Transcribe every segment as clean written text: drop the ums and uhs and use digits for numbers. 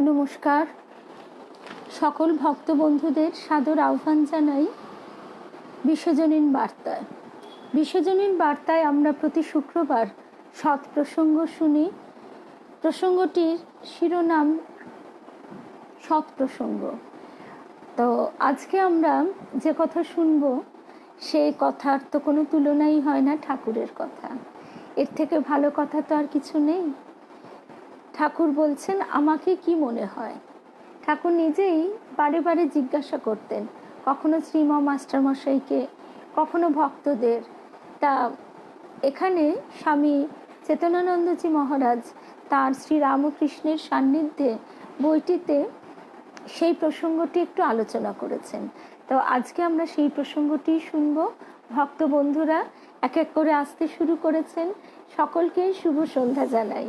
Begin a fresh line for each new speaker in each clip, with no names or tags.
নমস্কার। সকল ভক্ত বন্ধুদের সাদর আহ্বান জানাই বিশ্বজনীন বার্তায়। বিশ্বজনীন বার্তায় আমরা প্রতি শুক্রবার সৎ প্রসঙ্গ শুনি। প্রসঙ্গটির শিরোনাম সৎ প্রসঙ্গ। তো আজকে আমরা যে কথা শুনবো সেই কথার তো কোনো তুলনাই হয় না ঠাকুরের কথা। এর থেকে ভালো কথা তো আর কিছু নেই। ঠাকুর বলছেন, আমাকে কি মনে হয়। ঠাকুর নিজেই বারে বারে জিজ্ঞাসা করতেন, কখনো শ্রীম মাস্টারমশাইকে, কখনো ভক্তদের। তা এখানে স্বামী চেতনানন্দজি মহারাজ তার শ্রীরামকৃষ্ণের সান্নিধ্যে বইটিতে সেই প্রসঙ্গটি একটু আলোচনা করেছেন। তো আজকে আমরা সেই প্রসঙ্গটি শুনব। ভক্ত বন্ধুরা এক এক করে আসতে শুরু করেছেন। সকলকেই শুভ সন্ধ্যা জানাই।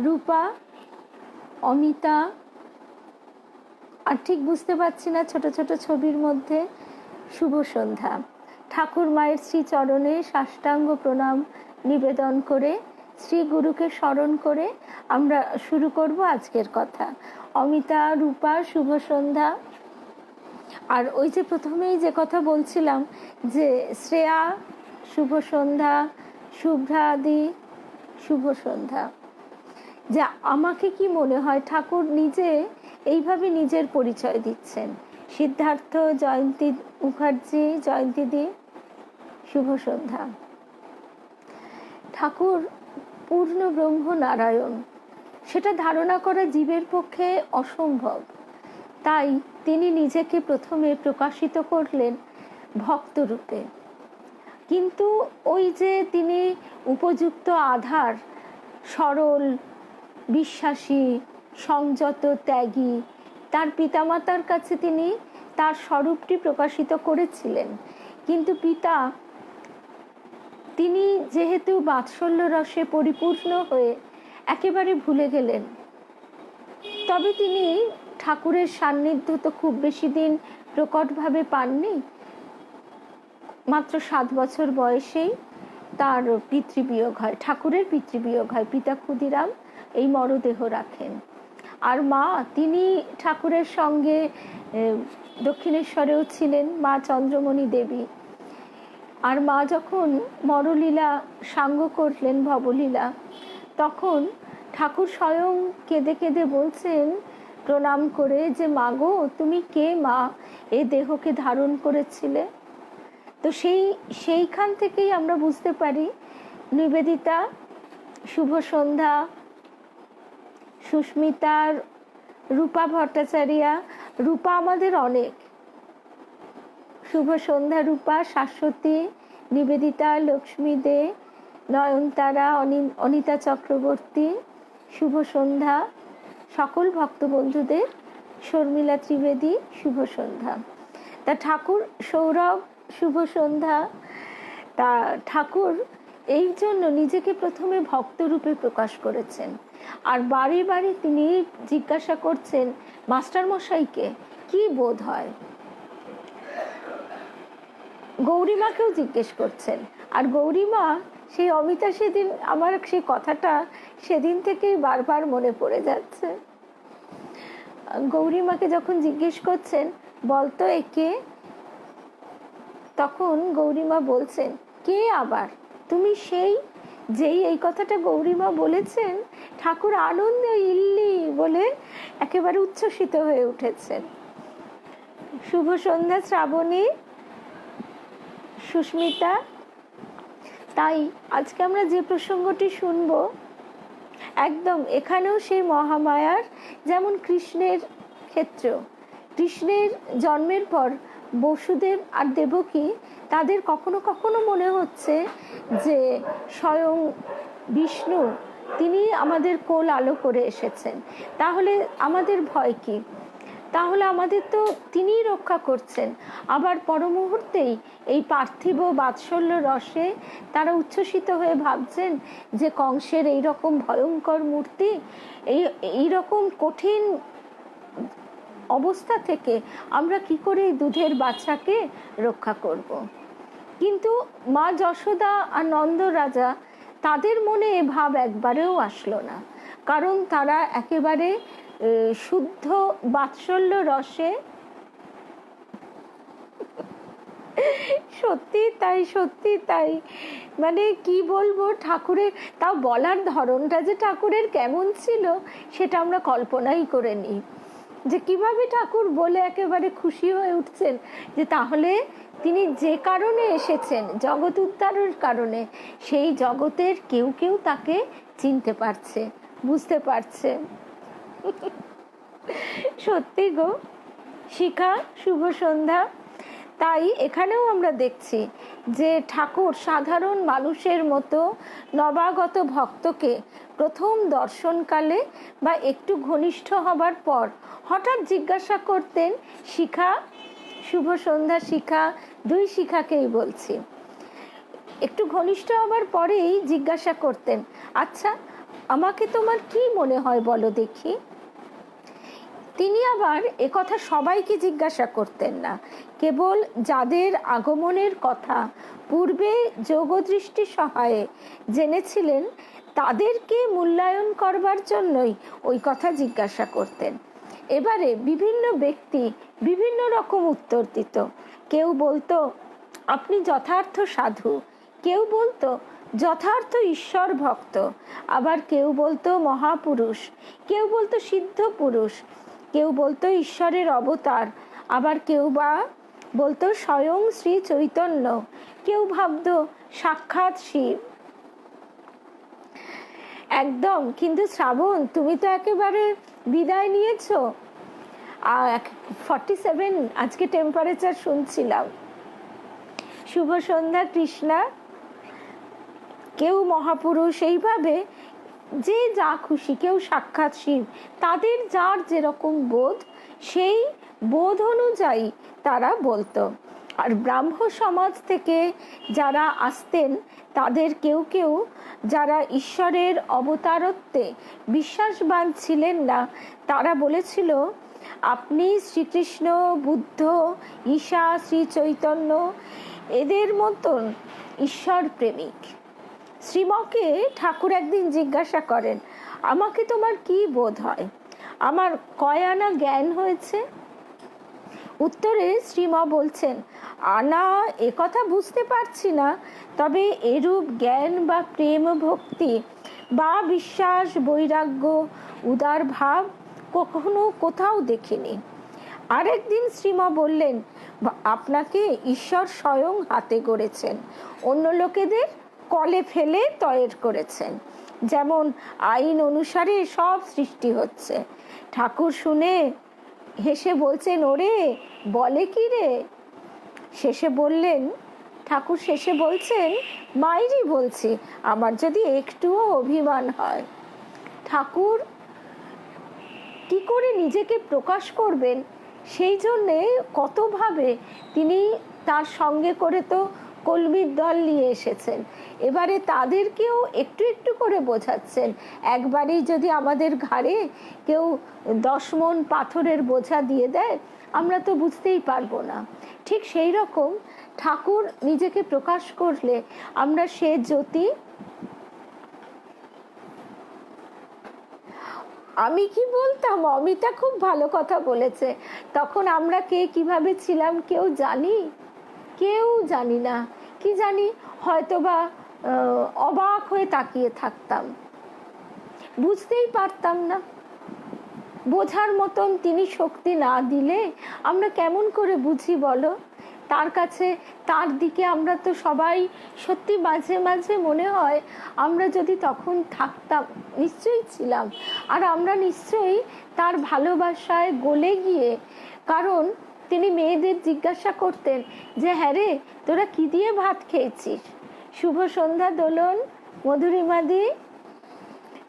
রূপা, অমিতা, আর ঠিক বুঝতে পারছি না ছোট ছোট ছবির মধ্যে, শুভ সন্ধ্যা। ঠাকুর মায়ের শ্রীচরণে সাষ্টাঙ্গ প্রণাম নিবেদন করে, শ্রী গুরুকে স্মরণ করে আমরা শুরু করব আজকের কথা। অমিতা, রূপা, শুভ সন্ধ্যা। আর ওই যে প্রথমেই যে কথা বলছিলাম যে শ্রেয়া শুভ সন্ধ্যা, শুভ্রাদি শুভ সন্ধ্যা। যা আমাকে কি মনে হয়, ঠাকুর নিজে এইভাবে নিজের পরিচয় দিচ্ছেন। সিদ্ধার্থ, জয়ন্তী মুখার্জি, জয়ন্তীদি, শুভ সন্ধ্যা। ঠাকুর পূর্ণ ব্রহ্ম নারায়ণ, সেটা ধারণা করা জীবের পক্ষে অসম্ভব। তাই তিনি নিজেকে প্রথমে প্রকাশিত করলেন ভক্তরূপে। কিন্তু ওই যে তিনি উপযুক্ত আধার, সরল, বিশ্বাসী, সংযত, ত্যাগী, তার পিতামাতার কাছে তিনি তার স্বরূপটি প্রকাশিত করেছিলেন। কিন্তু পিতা তিনি যেহেতু বাৎসল্য রসে পরিপূর্ণ হয়ে একেবারে ভুলে গেলেন। তবে তিনি ঠাকুরের সান্নিধ্য তো খুব বেশি দিন প্রকটভাবে পাননি। মাত্র 7 বছর বয়সেই তার পিতৃবিয়োগ হয়, ঠাকুরের পিতৃবিয়োগ হয়। পিতা ক্ষুদিরাম এই মরদেহ রাখেন। আর মা, তিনি ঠাকুরের সঙ্গে দক্ষিণেশ্বরেও ছিলেন, মা চন্দ্রমণি দেবী। আর মা যখন মরলীলা সাঙ্গ করলেন, ভবলীলা, তখন ঠাকুর স্বয়ং কেঁদে কেঁদে বলছেন প্রণাম করে যে, মাগো তুমি কে মা, এ দেহকে ধারণ করেছিলে। তো সেইখান থেকেই আমরা বুঝতে পারি নিবেদিতা, শুভ সন্ধ্যা, সুস্মিতা, রূপা ভট্টাচার্যা। রূপা আমাদের অনেক। শুভ সন্ধ্যা রূপা, শাশ্বতী, নিবেদিতা, লক্ষ্মী দে, নয়নতারা, অনিতা চক্রবর্তী, শুভ সন্ধ্যা। সকল ভক্ত বন্ধুদের শর্মিলা ত্রিবেদী, শুভ সন্ধ্যা। তা ঠাকুর সৌরভ, শুভ সন্ধ্যা। তা ঠাকুর এই জন্য নিজেকে প্রথমে ভক্তরূপে প্রকাশ করেছেন। আর বারে বারে তিনি জিজ্ঞাসা করছেন মাস্টারমশাইকে, কি বোধ হয়। গৌরীমাকেও জিজ্ঞেস করছেন। আর গৌরীমা, সেই অমিতা, সেদিন আমার সেই কথাটা সেদিন থেকেই বারবার মনে পড়ে যাচ্ছে। গৌরীমাকে যখন জিজ্ঞেস করছেন, বলতো একে, তখন গৌরীমা বলছেন, কে আবার, তুমি সেই। যেই এই কথাটা গৌরীমা বলেছেন, ঠাকুর আনন্দে ইল্লি বলে একেবারে উচ্ছ্বসিত হয়ে উঠেছেন। শুভ সন্ধ্যা শ্রাবণী, সুস্মিতা। তাই আজকে আমরা যে প্রসঙ্গটি শুনবো, একদম এখানেও সেই মহামায়ার, যেমন কৃষ্ণের ক্ষেত্রেও, কৃষ্ণের জন্মের পর বসুদেব আর দেবকী, তাদের কখনো কখনো মনে হচ্ছে যে স্বয়ং বিষ্ণু তিনি আমাদের কোল আলো করে এসেছেন। তাহলে আমাদের ভয় কি? তাহলে আমাদের তো তিনিই রক্ষা করছেন। আবার পর মুহূর্তেই এই পার্থিব বাৎসল্য রসে তারা উচ্ছ্বসিত হয়ে ভাবছেন যে কংসের এইরকম ভয়ঙ্কর মূর্তি, এইরকম কঠিন অবস্থা থেকে আমরা কি করে এই দুধের বাচ্চাকে রক্ষা করব। কিন্তু মা যশোদা আর নন্দ রাজা, তাদের মনে এ ভাব একবারেও আসলো না। কারণ তারা একেবারে শুদ্ধ বাৎসল্য রসে, সত্যি তাই, সত্যি তাই। মানে কি বলবো, ঠাকুরের তাও বলার ধরনটা যে ঠাকুরের কেমন ছিল সেটা আমরা কল্পনাই করে নিই, যে কিভাবে ঠাকুর বলে একেবারে খুশি হয়ে উঠছেন যে তাহলে তিনি যে কারণে এসেছেন, জগৎ উদ্ধারের কারণে, সেই জগতের কেউ কেউ তাকে চিনতে পারছে, বুঝতে পারছে। সত্যি গো শিখা, শুভ সন্ধ্যা। তাই এখানেও আমরা দেখছি যে ঠাকুর সাধারণ মানুষের মতো নবাগত ভক্তকে প্রথম দর্শনকালে বা একটু ঘনিষ্ঠ হবার পর হঠাৎ জিজ্ঞাসা করতেন, শিখা, শুভ সন্ধ্যা শিখা, দুই শিখাকেই বলছি, একটু ঘনিষ্ঠ হবার পরেই জিজ্ঞাসা করতেন, আচ্ছা আমাকে তোমার কি মনে হয় বলো দেখি। তিনি আবার একথা সবাইকে জিজ্ঞাসা করতেন না, কেবল যাদের আগমনের কথা পূর্বে যোগদৃষ্টি সহায়ে জেনেছিলেন তাদেরকে মূল্যায়ন করবার জন্যই ওই কথা জিজ্ঞাসা করতেন। এবারে বিভিন্ন ব্যক্তি বিভিন্ন রকম উত্তর দিত। কেউ বলতো আপনি যথার্থ সাধু, কেউ বলতো যথার্থ ঈশ্বর ভক্ত, আবার কেউ বলতো মহাপুরুষ, কেউ বলতো সিদ্ধ পুরুষ, কেউ বলতো ঈশ্বরের অবতার, আবার কেউ বা বলতো স্বয়ং শ্রী চৈতন্য, কেউ ভাবতো সাক্ষাৎ শিব। একদম। কিন্তু শ্রাবণ, তুমি তো একেবারে বিদায় নিয়েছো। 47 আজকে টেম্পারেচার শুনছিলাম। শুভ সন্ধ্যা কৃষ্ণা। কেউ মহাপুরুষ, এইভাবে যে যা খুশি, কেউ সাক্ষাৎ শিব, তাদের যার যেরকম বোধ সেই বোধ অনুযায়ী তারা বলতো। আর ব্রাহ্ম সমাজ থেকে যারা আসতেন তাদের কেউ কেউ যারা ঈশ্বরের অবতারত্বে বিশ্বাসবান ছিলেন না, তারা বলেছিল আপনি শ্রীকৃষ্ণ, বুদ্ধ, ঈশা, শ্রী চৈতন্য এদের মতন ঈশ্বর প্রেমিক। শ্রীমকে ঠাকুর একদিন জিজ্ঞাসা করেন, আমাকে তোমার কি বোধ হয়, আমার কয় আনা জ্ঞান হয়েছে? উত্তরে শ্রীম বলছেন, আনা একথা বুঝতে পারছি না, তবে এরূপ জ্ঞান বা প্রেম ভক্তি বা বিশ্বাস বৈরাগ্য উদার ভাব কখনো কোথাও দেখিনি। আরেকদিন শ্রীম বললেন, আপনাকে ঈশ্বর স্বয়ং হাতে গড়েছেন, অন্য লোকেদের কলে ফেলে তৈরি করেছেন, যেমন আইন অনুসারে সব সৃষ্টি হচ্ছে। ঠাকুর শুনে হেসে বলছেন, ওরে বলে কি রে? শেষে বললেন, ঠাকুর শেষে বলছেন, মাইরি বলছি, আমার যদি একটুও অভিমান হয়। ঠাকুর কি করে নিজেকে প্রকাশ করবেন সেই জন্যে কতভাবে তিনি তার সঙ্গে করে তো কলমির দল নিয়ে এসেছেন, এবারে তাদেরকেও একটু একটু করে বোঝাচ্ছেন। একবারেই যদি আমাদের ঘাড়ে কেউ 10 মণ পাথরের বোঝা দিয়ে দেয় আমরা তো বুঝতেই পারবো না। ঠিক সেই রকম ঠাকুর নিজেকে প্রকাশ করলে আমরা সে জ্যোতি। আমি কি বলতাম, অমিতা খুব ভালো কথা বলেছে, তখন আমরা কে কিভাবে ছিলাম কেউ জানি? কেউ জানি না। কি জানি, হয়তোবা অবাক হয়ে তাকিয়ে থাকতাম, বুঝতেই পারতাম না। বোঝার মতন তিনি শক্তি না দিলে আমরা কেমন করে বুঝি বলো? তার কাছে, তার দিকে আমরা তো সবাই সত্যি মাঝে মাঝে মনে হয় আমরা যদি তখন থাকতাম, নিশ্চয়ই ছিলাম, আর আমরা নিশ্চয়ই তার ভালোবাসায় গলে গিয়ে, কারণ তিনি মেয়েদের জিজ্ঞাসা করতেন যে হ্যাঁ রে তোরা কি দিয়ে ভাত খেয়েছিস? শুভ সন্ধ্যা দোলন, মধুরিমাদি,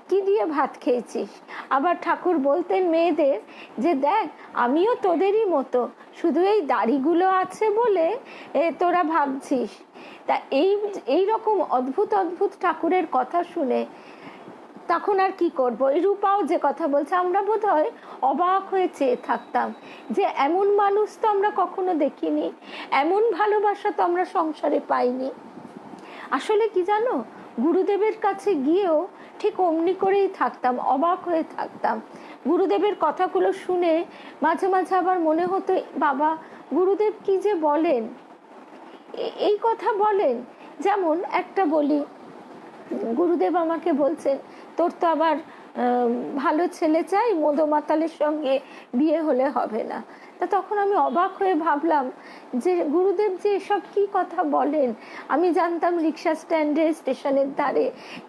কি দিয়ে ভাত খেয়েছিস? আবার ঠাকুর বলতেন মেয়েদের যে দেখ আমিও তোদেরই মতো, শুধু এই দাড়িগুলো আছে বলে তোরা ভাবছিস। তা এই রকম অদ্ভুত অদ্ভুত ঠাকুরের কথা শুনে তখন আর কি করবো, এই রূপাও যে কথা বলছে আমরা বোধহয় অবাক হয়ে চেয়ে থাকতাম যে এমন মানুষ তো আমরা কখনো দেখিনি, এমন ভালোবাসা তো আমরা সংসারে পাইনি। আসলে কি জানো, গুরুদেবের কাছে গিয়েও ঠিক অমনি করেই থাকতাম, অবাক হয়ে থাকতাম। গুরুদেবের কথাগুলো শুনে মাঝে মাঝে আবার মনে হতো, বাবা গুরুদেব কি যে বলেন, এই কথা বলেন। যেমন একটা বলি, গুরুদেব আমাকে বলছেন তোর তো আবার ভালো ছেলে চাই, মদমাতালের সঙ্গে বিয়ে হলে হবে না। তা তখন আমি অবাক হয়ে ভাবলাম যে গুরুদেব যে এসব কি কথা বলেন। আমি জানতাম রিক্সা স্ট্যান্ডে, স্টেশনের ধারে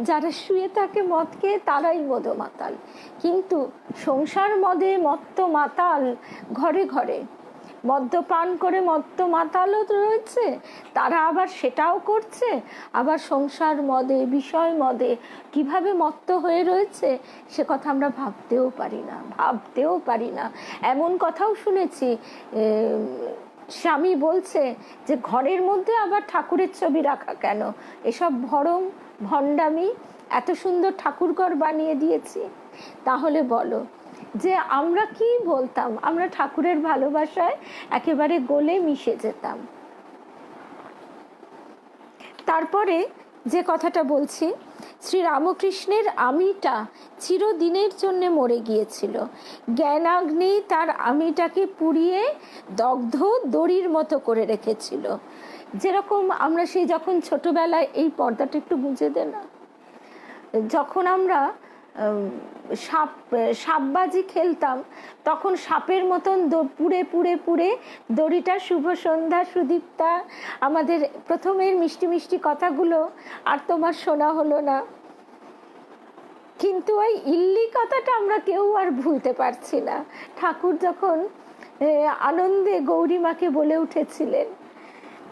যারা শুয়ে থাকে মদ খেয়ে তারাই মদমাতাল, কিন্তু সংসার মদে মত্ত মাতাল ঘরে ঘরে, মদ্যপান করে মত্ত মাতালও রয়েছে, তারা আবার সেটাও করছে, আবার সংসার মদে বিষয় মদে কিভাবে মত্ত হয়ে রয়েছে সে কথা আমরা ভাবতেও পারি না। এমন কথাও শুনেছি, স্বামী বলছে যে ঘরের মধ্যে আবার ঠাকুরের ছবি রাখা কেন, এসব ভরম ভণ্ডামি, এত সুন্দর ঠাকুরঘর বানিয়ে দিয়েছি। তাহলে বলো যে আমরা কি বলতাম, আমরা ঠাকুরের ভালোবাসায় একেবারে গলে মিশে যেতাম। তারপরে যে কথাটা বলছি, শ্রী রামকৃষ্ণের আমিটা চিরদিনের জন্য মরে গিয়েছিল। জ্ঞানাগ্নি তার আমিটাকে পুড়িয়ে দগ্ধ দড়ির মতো করে রেখেছিল। যেরকম আমরা সেই যখন ছোটবেলায়, এই পর্দাটা একটু বুঝে দে না, যখন আমরা সাপবাজি খেলতাম তখন সাপের মতন পুড়ে পুড়ে পুড়ে দড়িটা, শুভ সন্ধ্যা সুদীপ্তা, আমাদের প্রথমের মিষ্টি মিষ্টি কথাগুলো আর তোমার শোনা হলো না, কিন্তু ওই ইল্লি কথাটা আমরা কেউ আর ভুলতে পারছি না। ঠাকুর যখন আনন্দে গৌরীমাকে বলে উঠেছিলেন,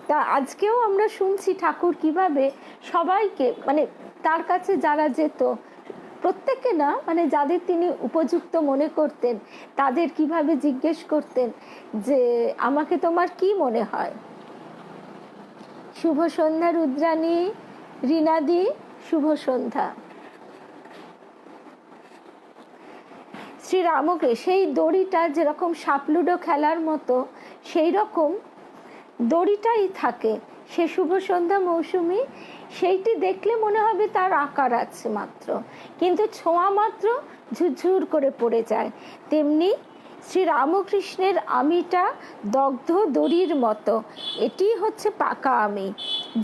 তা আজকেও আমরা শুনছি ঠাকুর কিভাবে সবাইকে, মানে তার কাছে যারা যেত প্রত্যেককে না, মানে যাদের তিনি উপযুক্ত মনে করতেন তাদের কিভাবে জিজ্ঞেস করতেন যে আমাকে তোমার কি মনে হয়। শুভ সন্ধ্যা রুদ্রাণী, রিনাদি শুভ সন্ধ্যা। শ্রীরামকে সেই দড়িটা যেরকম সাপলুডো খেলার মতো সেই রকম দড়িটাই থাকে, সে শুভ সন্ধ্যা মৌসুমী, সেইটি দেখলে মনে হবে তার আকার আছে মাত্র, কিন্তু ছোঁয়া মাত্র ঝুরঝুর করে পড়ে যায়। তেমনি শ্রী রামকৃষ্ণের আমিটা দগ্ধ দড়ির মতো, এটি হচ্ছে পাকা আমি,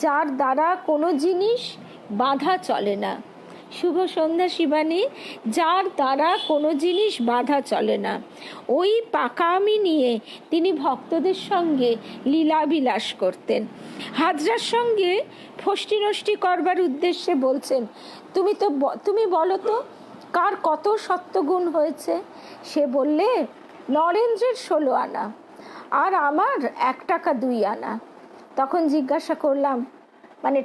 যার দ্বারা কোনো জিনিস বাধা চলে না। শুভ সন্ধ্যা শিবানী, যার দ্বারা কোনো জিনিস বাধা চলে না। ওই পাকা আমি নিয়ে তিনি ভক্তদের সঙ্গে লীলাবিলাস করতেন। হাজরার সঙ্গে ফষ্টি নষ্টি করবার উদ্দেশ্যে বলছেন, তুমি বলো তো কার কত সত্যগুণ হয়েছে। সে বললে নরেন্দ্রের 16 আনা আর আমার 1 টাকা 2 আনা। তখন জিজ্ঞাসা করলাম, মানে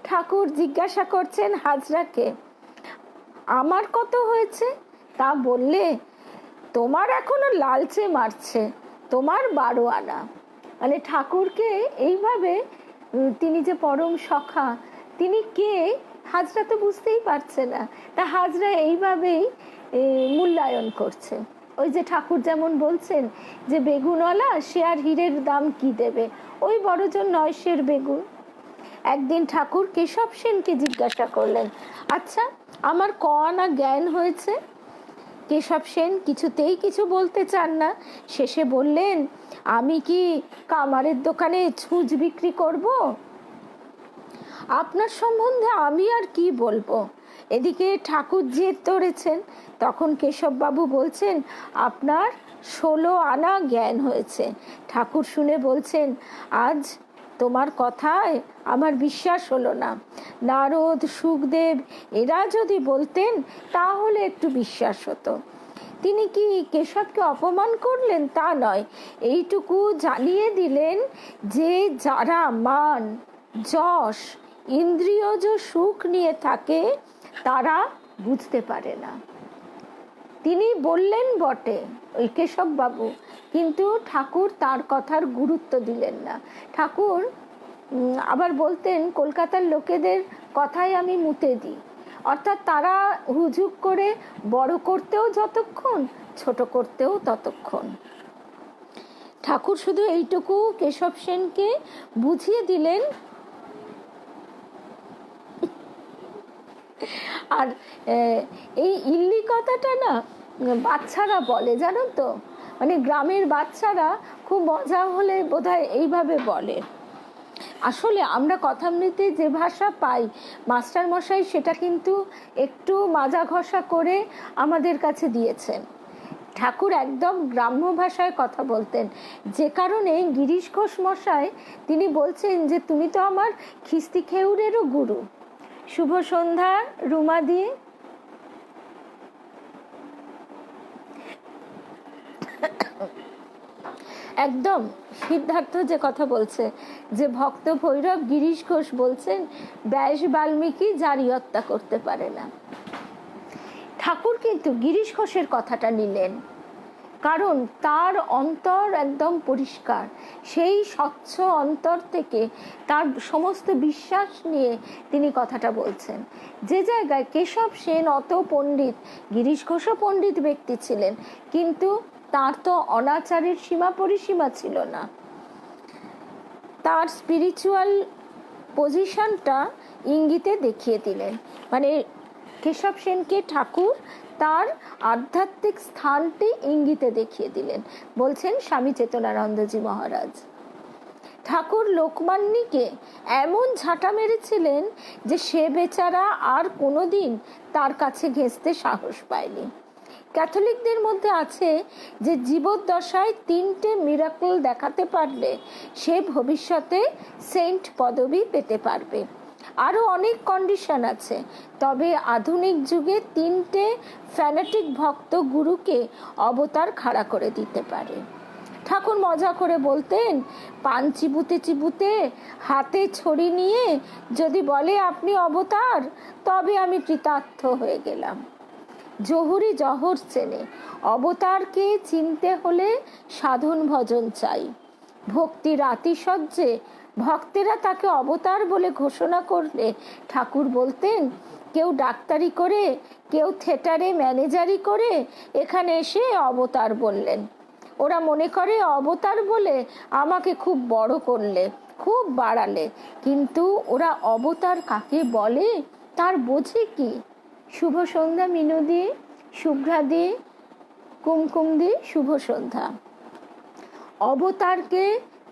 ঠাকুর জিজ্ঞাসা করছেন হাজরাকে আমার কত হয়েছে। তা বললে তোমার এখনো লালচে মারছে, তোমার 12 আনা। মানে ঠাকুরকে এইভাবে, তিনি যে পরম সখা, তিনি কে হাজরা তো বুঝতেই পারছে না, তা হাজরা এইভাবেই মূল্যায়ন করছে। ওই যে ঠাকুর যেমন বলছেন যে বেগুনওয়ালা সে আর হীরের দাম কি দেবে, ওই বড়জন 9 সের বেগুন। একদিন ঠাকুর কেশব সেনকে জিজ্ঞাসা করলেন, আচ্ছা আমার ক আনা জ্ঞান হয়েছে। কেশব সেন কিছুতেই কিছু বলতে চান না, শেষে বললেন, আমি কি কামারের দোকানে ছুঁচ বিক্রি করব? আপনার সম্বন্ধে আমি আর কি বলবো। এদিকে ঠাকুর জেদ ধরেছেন। তখন কেশববাবু বলছেন, আপনার 16 আনা জ্ঞান হয়েছে। ঠাকুর শুনে বলছেন, আজ তোমার কথায় আমার বিশ্বাস হলো না। নারদ, সুখদেব এরা যদি বলতেন তাহলে একটু বিশ্বাস হতো। তিনি কি কেশবকে অপমান করলেন তা নয়, এইটুকু জানিয়ে দিলেন যে যারা মান, যশ, ইন্দ্রিয়জ সুখ নিয়ে থাকে তারা বুঝতে পারে না। তিনি বললেন বটে ওই কেশববাবু, কিন্তু ঠাকুর তার কথার গুরুত্ব দিলেন না। ঠাকুর আবার বলতেন, কলকাতার লোকেদের কথাই আমি মুতে দিই, অর্থাৎ তারা হুজুক করে বড় করতেও যতক্ষণ, ছোট করতেও ততক্ষণ। ঠাকুর শুধু এইটুকু কেশব সেনকে বুঝিয়ে দিলেন, আর এই ইল্লি কথাটা না বাচ্চারা বলে, জানো তো, মানে গ্রামের বাচ্চারা খুব মজা হলে বোধহয় এইভাবে বলে। আসলে আমরা কথামৃতে যে ভাষা পাই, মাস্টার মশাই সেটা কিন্তু একটু মাজা ঘষা করে আমাদের কাছে দিয়েছেন। ঠাকুর একদম গ্রাম্য ভাষায় কথা বলতেন, যে কারণে গিরিশ ঘোষ মশাই তিনি বলছেন যে তুমি তো আমার খিস্তি খেউরেরও গুরু। শুভ সন্ধ্যা রুমাদি। একদম সিদ্ধার্থ যে কথা বলছে, যে ভক্ত ভৈরব গিরিশ ঘোষ বলছেন ব্যাস বাল্মীকি জারিয়ত্তা করতে পারে না। ঠাকুর কিন্তু গিরিশ ঘোষের কথাটা নিলেন, কারণ তার অন্তর একদম পরিষ্কার। সেই স্বচ্ছ অন্তর থেকে তার সমস্ত বিশ্বাস নিয়ে তিনি কথাটা বলছেন। যে জায়গায় কেশব সেন অত পণ্ডিত, গিরিশ ঘোষও পণ্ডিত ব্যক্তি ছিলেন, কিন্তু তার তো অনাচারের সীমা পরিসীমা ছিল না। তার স্পিরিচুয়াল পজিশনটা ইঙ্গিতে দেখিয়ে দিলেন। মানে কেশব সেনকে ঠাকুর তার আধ্যাত্মিক স্থানটি ইঙ্গিতে দেখিয়ে দিলেন। বলছেন স্বামী চেতনানন্দজি মহারাজ। ঠাকুর লোকমান্যকে এমন ঝাঁটা মেরেছিলেন যে সে বেচারা আর কোনোদিন তার কাছে ঘেঁষতে সাহস পায়নি। ক্যাথলিকদের মধ্যে আছে যে জীবদ্দশায় 3টে মিরাকল দেখাতে পারলে সে ভবিষ্যতে সেন্ট পদবি পেতে পারবে। আরও অনেক কন্ডিশন আছে, তবে আধুনিক যুগে 3টে ফ্যানাটিক ভক্ত গুরুকে অবতার খাড়া করে দিতে পারে। ঠাকুর মজা করে বলতেন, পান চিবুতে চিবুতে হাতে ছড়ি নিয়ে যদি বলে আপনি অবতার, তবে আমি কৃতার্থ হয়ে গেলাম। জহুরি জহর চেনে, অবতারকে চিনতে হলে সাধন ভজন চাই। ভক্তির আতিশয্যে ভক্তেরা তাকে অবতার বলে ঘোষণা করলে ঠাকুর বলতেন, কেউ ডাক্তারি করে, কেউ থিয়েটারে ম্যানেজারি করে এখানে এসে অবতার বললেন। ওরা মনে করে অবতার বলে আমাকে খুব বড় করলে, খুব বাড়ালে, কিন্তু ওরা অবতার কাকে বলে তার বোঝে কি? শুভ সন্ধ্যা মিনুদি, শুভ্রাদি, কুমকুমদি, শুভ সন্ধ্যা। অবতারকে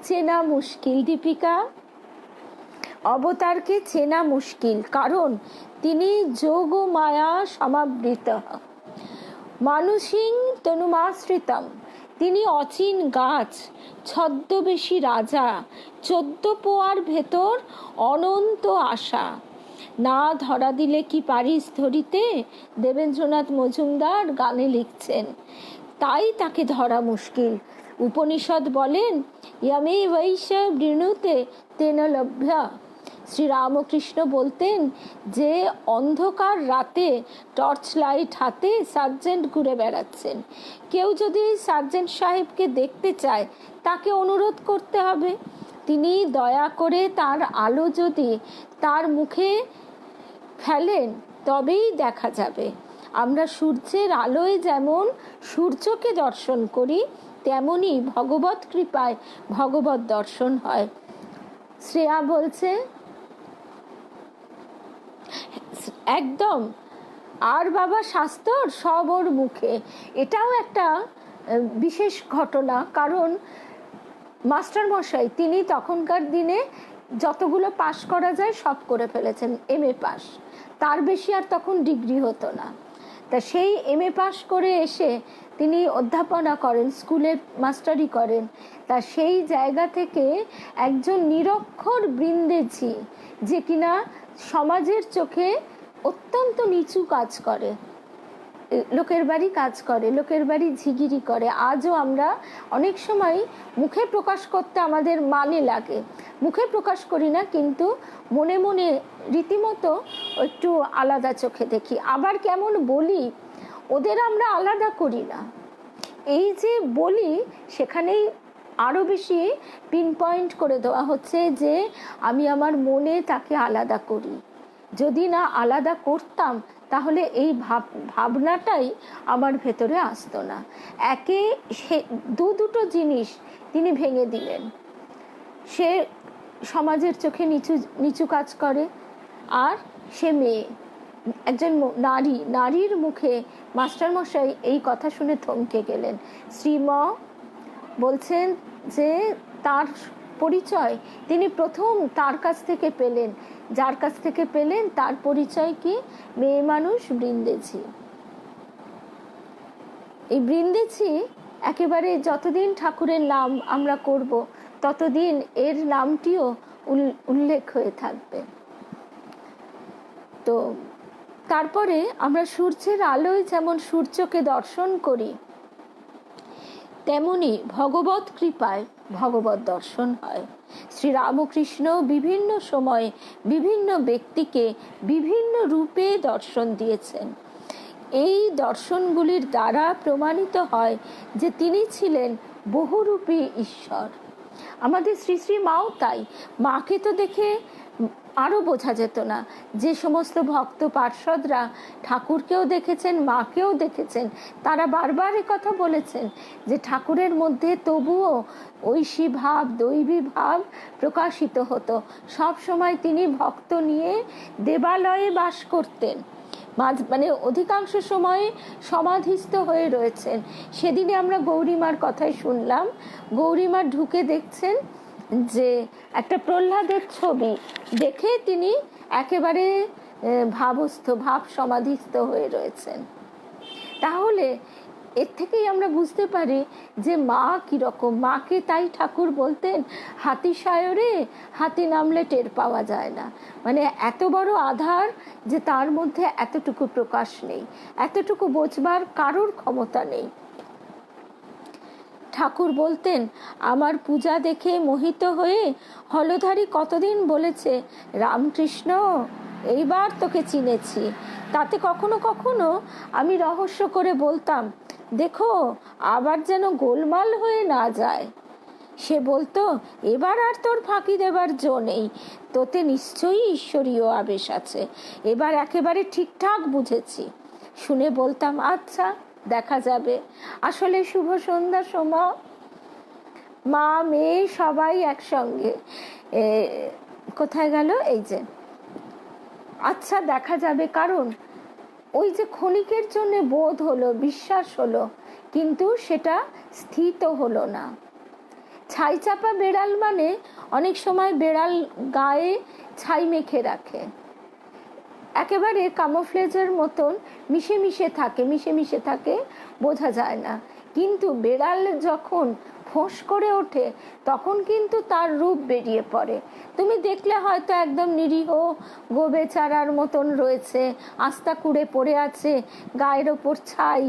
চেনা মুশকিল দীপিকা, অবতারকে চেনা মুশকিল, কারণ তিনি যোগ ও মায়া সমাবৃত। মানুষিং তনুমাশ্রিতম, তিনি অচিন গাছ, ছদ্মবেশী রাজা, 14 পোয়ার ভেতর অনন্ত আশা। না ধরা দিলে কি পারিস ধরিতে, দেবেন্দ্রনাথ মজুমদার গানে লিখছেন। তাই তাকে ধরা মুশকিল। উপনিষদ বলেন ইয়ামে বৈশ্য বৃণুতে তেন লভ্যা। শ্রীরামকৃষ্ণ বলতেন যে অন্ধকার রাতে টর্চ লাইট হাতে সার্জেন্ট ঘুরে বেড়াচ্ছেন। কেউ যদি সার্জেন্ট সাহেবকে দেখতে চায় তাকে অনুরোধ করতে হবে। তিনি দয়া করে তার আলো যদি তার মুখে ফেলেন তবেই দেখা যাবে। আমরা সূর্যের আলোয় যেমন সূর্যকে দর্শন করি, তেমনি ভগবত কৃপায় ভগবত দর্শন হয়। শ্রেয়া বলছে একদম, আর বাবা শাস্ত্র সব ওর মুখে। এটাও একটা বিশেষ ঘটনা, কারণ মাস্টার মশাই তিনি তখনকার দিনে যতগুলো পাশ করা যায় সব করে ফেলেছেন, MA পাস, তার বেশি আর তখন ডিগ্রি হতো না। তা সেই MA পাস করে এসে তিনি অধ্যাপনা করেন, স্কুলে মাস্টারি করেন। তা সেই জায়গা থেকে একজন নিরক্ষর বৃন্দেছি, যে কিনা সমাজের চোখে অত্যন্ত নিচু কাজ করে, লোকের বাড়ি কাজ করে, লোকের বাড়ি ঝিগিরি করে। আজও আমরা অনেক সময় মুখে প্রকাশ করতে আমাদের মানে লাগে, মুখে প্রকাশ করি না, কিন্তু মনে মনে রীতিমতো একটু আলাদা চোখে দেখি। আবার কেমন বলি, ওদের আমরা আলাদা করি না, এই যে বলি সেখানেই আরও বেশি পিন পয়েন্ট করে দেওয়া হচ্ছে যে আমি আমার মনে তাকে আলাদা করি। যদি না আলাদা করতাম তাহলে এই ভাবনাটাই আমার ভেতরে আসতো না। একে সে দুটো জিনিস তিনি ভেঙে দিলেন। সে সমাজের চোখে নিচু কাজ করে, আর সে মেয়ে, একজন নারীর মুখে মাস্টারমশাই এই কথা শুনে থমকে গেলেন। শ্রীম বলছেন যে তার পরিচয় তিনি প্রথম তার কাছ থেকে পেলেন, যার কাছ থেকে পেলেন তার পরিচয় কি? মেয়ে মানুষ বৃন্দেছি। এই বৃন্দেছি একেবারে যতদিন ঠাকুরের নাম আমরা করব ততদিন এর নামটিও উল্লেখ হয়ে থাকবে। তো তারপরে আমরা সূর্যের আলোয় যেমন সূর্যকে দর্শন করি, তেমনি ভগবত কৃপায় ভগবত দর্শন হয়। শ্রীরামকৃষ্ণ বিভিন্ন সময়ে বিভিন্ন ব্যক্তিকে বিভিন্ন রূপে দর্শন দিয়েছেন। এই দর্শনগুলির দ্বারা প্রমাণিত হয় যে তিনি ছিলেন বহুরূপী ঈশ্বর। আমাদের শ্রী শ্রী মাও তাই। মাকে তো দেখে আরও বোঝা যেত না। যে সমস্ত ভক্ত পার্ষদরা ঠাকুরকেও দেখেছেন, মাকেও দেখেছেন, তারা বারবার কথা বলেছেন যে ঠাকুরের মধ্যে তবুও ঐশী ভাব, দৈবী ভাব প্রকাশিত হতো। সব সময় তিনি ভক্ত নিয়ে দেবালয়ে বাস করতেন, মানে অধিকাংশ সময়ে সমাধিস্থ হয়ে রয়েছেন। সেদিনে আমরা গৌরীমার কথাই শুনলাম। গৌরীমা ঢুকে দেখছেন যে একটা প্রহ্লাদের ছবি দেখে তিনি একেবারে ভাবস্থ, ভাব সমাধিস্থ হয়ে রয়েছেন। তাহলে এর থেকেই আমরা বুঝতে পারি যে মা কিরকম। মাকে তাই ঠাকুর বলতেন হাতি সায়রে হাতি নামলে টের পাওয়া যায় না। মানে এত বড় আধার যে তার মধ্যে এতটুকু প্রকাশ নেই, এতটুকু বোঝবার কারোর ক্ষমতা নেই। ঠাকুর বলতেন আমার পূজা দেখে মোহিত হয়ে হলধারী কতদিন বলেছে রামকৃষ্ণ এইবার তোকে চিনেছি। তাতে কখনো কখনো আমি রহস্য করে বলতাম দেখো আবার যেন গোলমাল হয়ে না যায়। সে বলতো এবার আর তোর ফাঁকি দেবার জো নেই, তোতে নিশ্চয়ই ঈশ্বরীয় আবেশ আছে, এবার একেবারে ঠিকঠাক বুঝেছি। শুনে বলতাম আচ্ছা দেখা যাবে। আসলে শুভ সন্ধ্যা সময় মা মেয়ে সবাই একসঙ্গে। কোথায় গেল এই যে আচ্ছা দেখা যাবে, কারণ ওই যে ক্ষণিকের জন্য বোধ হলো, বিশ্বাস হলো, কিন্তু সেটা স্থিত হলো না। ছাই চাপা বেড়াল মানে অনেক সময় বেড়াল গায়ে ছাই মেখে রাখে, একেবারে কামোফ্লেজের মতন মিশে মিশে থাকে, বোঝা যায় না। কিন্তু বেড়াল যখন ফোঁস করে ওঠে তখন কিন্তু তার রূপ বেরিয়ে পড়ে। তুমি দেখলে হয়তো একদম নিরীহ গোবেচারার মতন রয়েছে, আস্তা কুড়ে পড়ে আছে, গায়ের ওপর ছাই।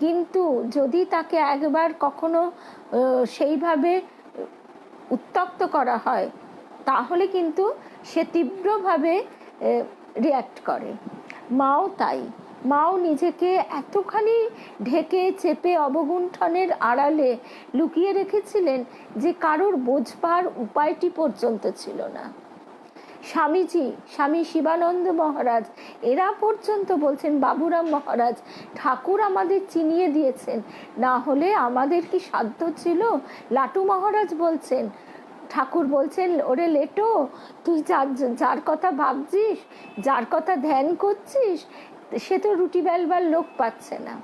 কিন্তু যদি তাকে একবার কখনো সেইভাবে উত্তক্ত করা হয় তাহলে কিন্তু সে তীব্রভাবে রিঅ্যাক্ট করে। মাও তাই। মাও নিজেকে এতখানি ঢেকে চেপে অবগুণ্ঠনের আড়ালে লুকিয়ে রেখেছিলেন যে কারোর বোঝবার উপায়টি পর্যন্ত ছিল না। স্বামীজি, স্বামী শিবানন্দ মহারাজ এরা পর্যন্ত বলছেন, বাবুরাম মহারাজ ঠাকুর আমাদের চিনিয়ে দিয়েছেন, না হলে আমাদের কি সাধ্য ছিল। লাটু মহারাজ বলছেন, ঠাকুর বলছেন ওরে লেটো তুই যার কথা ভাবছিস, যার কথা ধ্যান করছিস সে তো রুটি বেলবার লোক পাচ্ছে না।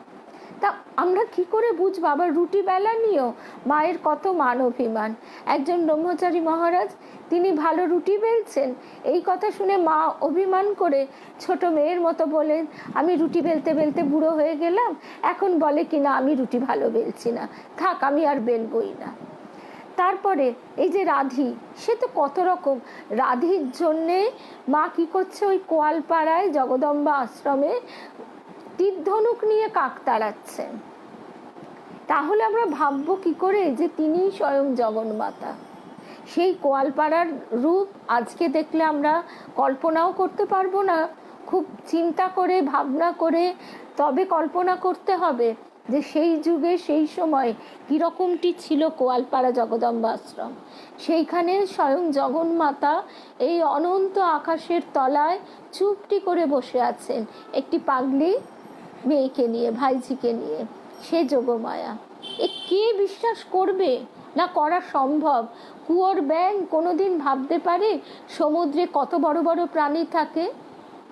তা আমরা কি করে বুঝবো? আবার রুটি বেলা নিয়েও মায়ের কত মান অভিমান। একজন ব্রহ্মচারী মহারাজ তিনি ভালো রুটি বেলছেন, এই কথা শুনে মা অভিমান করে ছোট মেয়ের মতো বলেন আমি রুটি বেলতে বেলতে বুড়ো হয়ে গেলাম, এখন বলে কিনা আমি রুটি ভালো বেলছি না, থাক আমি আর বেলবই না। তারপরে এই যে রাধি, সে তো কত রকম। রাধির জন্যে মা কি করছে, ওই কোয়ালপাড়ায় জগদম্বা আশ্রমে তীরধনুক নিয়ে কাক তাড়াচ্ছেন। তাহলে আমরা ভাববো কি করে যে তিনি স্বয়ং জগন্মাতা। সেই কোয়ালপাড়ার রূপ আজকে দেখলে আমরা কল্পনাও করতে পারবো না। খুব চিন্তা করে ভাবনা করে তবে কল্পনা করতে হবে যে সেই যুগে সেই সময় কীরকমটি ছিল কোয়ালপাড়া জগদম্বা আশ্রম। সেইখানে স্বয়ং জগন্মাতা এই অনন্ত আকাশের তলায় চুপটি করে বসে আছেন একটি পাগলি মেয়েকে নিয়ে, ভাইঝিকে নিয়ে। সে যোগমায়া। এ কে বিশ্বাস করবে? না করা সম্ভব? কুয়োর ব্যাঙ কোনোদিন ভাবতে পারে সমুদ্রে কত বড় বড় প্রাণী থাকে?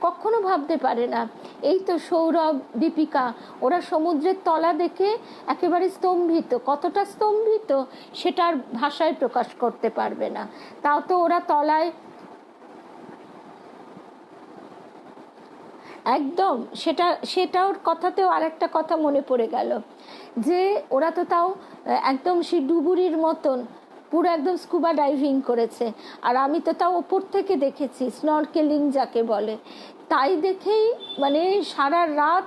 কখনো ভাবতে পারে না। এই তো সৌরভ, দীপিকা, ওরা সমুদ্রের তলা দেখে একেবারে স্তম্ভিত, কতটা স্তম্ভিত সেটার ভাষায় প্রকাশ করতে পারবে না। তাও তো ওরা তলায় একদম, সেটার কথাতেও আরেকটা কথা মনে পড়ে গেল, যে ওরা তো তাও একদম সেই ডুবুরির মতন পুরো একদম স্কুবা ডাইভিং করেছে, আর আমি তো তাও ওপর থেকে দেখেছি, স্নরকেলিং যাকে বলে। তাই দেখেই মানে সারা রাত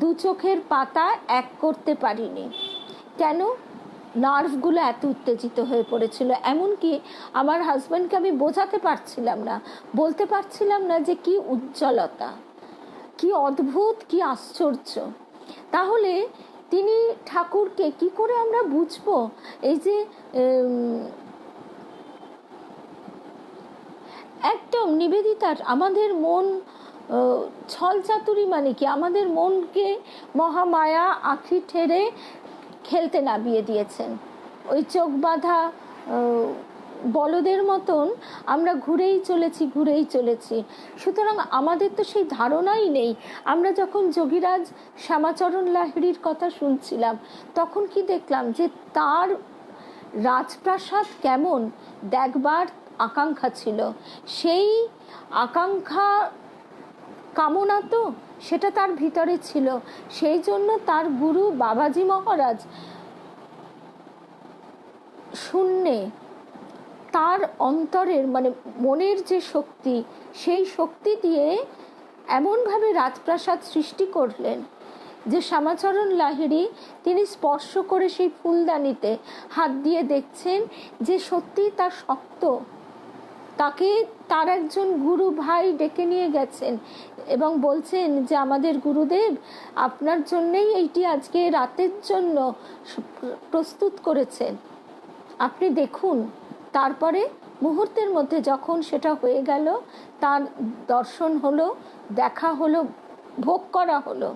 দু চোখের পাতা এক করতে পারিনি। কেন? নার্ভগুলো এত উত্তেজিত হয়ে পড়েছিল। এমনকি আমার হাজব্যান্ডকে আমি বোঝাতে পারছিলাম না, বলতে পারছিলাম না যে কি উজ্জ্বলতা, কি অদ্ভুত, কি আশ্চর্য। তাহলে তিনি ঠাকুরকে কি করে আমরা বুঝবো? এই যে একদম নিবেদিতার আমাদের মন ছলচাতুরি, মানে কি আমাদের মনকে মহামায়া আঁখি ঠেরে খেলতে নামিয়ে দিয়েছেন। ওই চোখ বাঁধা বলদের মতন আমরা ঘুরেই চলেছি। সুতরাং আমাদের তো সেই ধারণাই নেই। আমরা যখন যোগীরাজ শ্যামাচরণ লাহিড়ীর কথা শুনছিলাম, তখন কি দেখলাম যে তার রাজপ্রাসাদ কেমন দেখবার আকাঙ্ক্ষা ছিল। সেই আকাঙ্ক্ষা, কামনা তো সেটা তার ভিতরে ছিল। সেই জন্য তার গুরু বাবাজি মহারাজ শূন্যে তার অন্তরের মানে মনের যে শক্তি, সেই শক্তি দিয়ে এমনভাবে রাজপ্রাসাদ সৃষ্টি করলেন যে শ্যামাচরণ লাহিড়ী তিনি স্পর্শ করে সেই ফুলদানিতে হাত দিয়ে দেখছেন যে সত্যি তা শক্ত। তাকে তার একজন গুরু ভাই ডেকে নিয়ে গেছেন এবং বলছেন যে আমাদের গুরুদেব আপনার জন্যেই এইটি আজকে রাতের জন্য প্রস্তুত করেছেন, আপনি দেখুন। তারপরে মুহূর্তের মধ্যে যখন সেটা হয়ে গেল, তার দর্শন হলো, দেখা হলো, ভোগ করা হলো,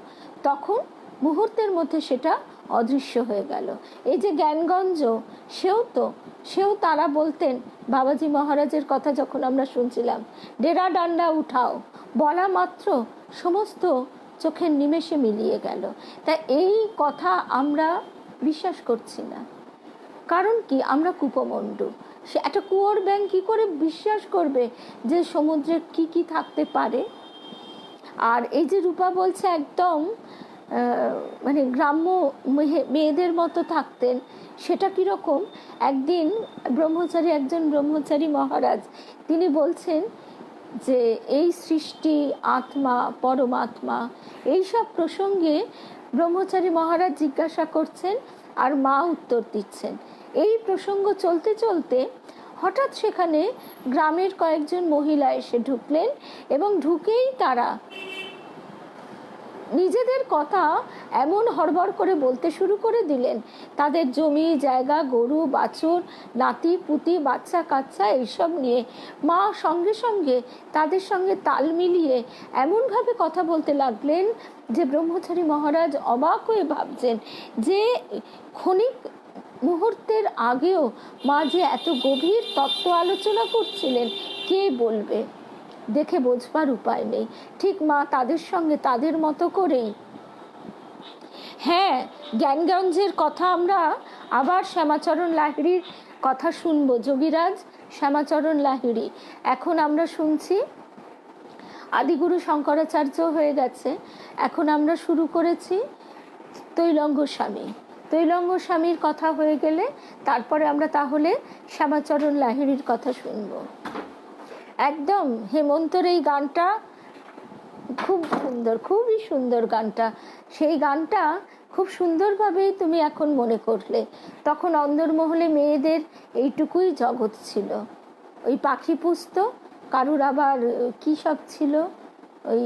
তখন মুহূর্তের মধ্যে সেটা অদৃশ্য হয়ে গেল। এই যে জ্ঞানগঞ্জ, সেও তারা বলতেন বাবাজি মহারাজের কথা যখন আমরা শুনছিলাম, ডেরা ডান্ডা উঠাও, বলা মাত্র সমস্ত চোখের নিমেষে মিলিয়ে গেল। তা এই কথা আমরা বিশ্বাস করছি না। কারণ কি? আমরা কূপমণ্ডু। সে একটা কুয়োর ব্যাঙ কি করে বিশ্বাস করবে যে সমুদ্রে কি কি থাকতে পারে? আর এই যে রূপা বলছে একদম মানে গ্রাম্য মেয়েদের মতো থাকতেন, সেটা কীরকম? একদিন একজন ব্রহ্মচারী মহারাজ তিনি বলছেন যে এই সৃষ্টি, আত্মা, পরমাত্মা, এইসব প্রসঙ্গে ব্রহ্মচারী মহারাজ জিজ্ঞাসা করছেন আর মা উত্তর দিচ্ছেন। এই প্রসঙ্গ চলতে চলতে হঠাৎ সেখানে গ্রামের কয়েকজন মহিলা এসে ঢুকলেন এবং ঢুকেই তারা নিজেদের কথা এমন হড়বড় করে বলতে শুরু করে দিলেন, তাদের জমি জায়গা, গরু বাছুর, নাতি পুতি, বাচ্চা কাচ্চা এইসব নিয়ে। মা সঙ্গে সঙ্গে তাদের সঙ্গে তাল মিলিয়ে এমনভাবে কথা বলতে লাগলেন যে ব্রহ্মচারী মহারাজ অবাক হয়ে ভাবছেন যে ক্ষণিক মুহূর্তের আগেও মা যে এত গভীর তত্ত্ব আলোচনা করছিলেন, কে বলবে? দেখে বোঝবার উপায় নেই। ঠিক মা তাদের সঙ্গে তাদের মতো করেই। হ্যাঁ, জ্ঞানগঞ্জের কথা আমরা আবার শ্যামাচরণ লাহিড়ীর কথা শুনবো, যোগীরাজ শ্যামাচরণ লাহিড়ী। এখন আমরা শুনছি আদিগুরু শঙ্করাচার্য হয়ে গেছে, এখন আমরা শুরু করেছি তৈলঙ্গ স্বামীর কথা হয়ে গেলে তারপরে আমরা তাহলে শ্যামাচরণ লাহিড়ীর কথা শুনবো। একদম হেমন্তর এই গানটা খুব সুন্দর, খুবই সুন্দর গানটা। সেই গানটা খুব সুন্দরভাবেই তুমি এখন মনে করলে। তখন অন্দরমহলে মেয়েদের এইটুকুই জগৎ ছিল, ওই পাখি পুষত, কারুর আবার কী সব ছিল, ওই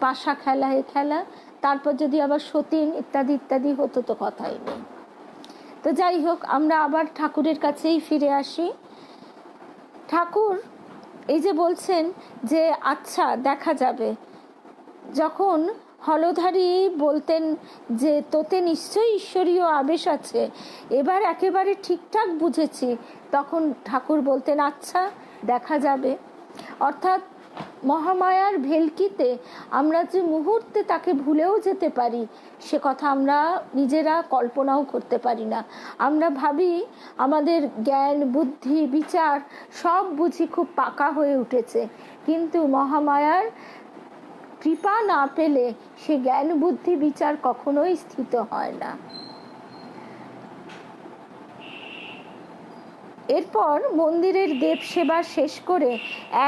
পাশা খেলা, খেলা, তারপর যদি আবার সতীন ইত্যাদি ইত্যাদি হতো তো কথাই নেই। তো যাই হোক, আমরা আবার ঠাকুরের কাছেই ফিরে আসি। ঠাকুর এই যে বলছেন যে আচ্ছা দেখা যাবে, যখন হলধারী বলতেন যে তোতে নিশ্চয়ই ঈশ্বরীয় আবেশ আছে, এবার একেবারে ঠিকঠাক বুঝেছি, তখন ঠাকুর বলতেন আচ্ছা দেখা যাবে। অর্থাৎ মহামায়ার ভেলকিতে আমরা যে মুহূর্তে তাকে ভুলেও যেতে পারি, সে কথা আমরা নিজেরা কল্পনাও করতে পারি না। আমরা ভাবি আমাদের জ্ঞান, বুদ্ধি, বিচার সব বুঝি খুব পাকা হয়ে উঠেছে, কিন্তু মহামায়ার কৃপা না পেলে সে জ্ঞান, বুদ্ধি, বিচার কখনোই স্থিত হয় না। এরপর মন্দিরের দেব সেবা শেষ করে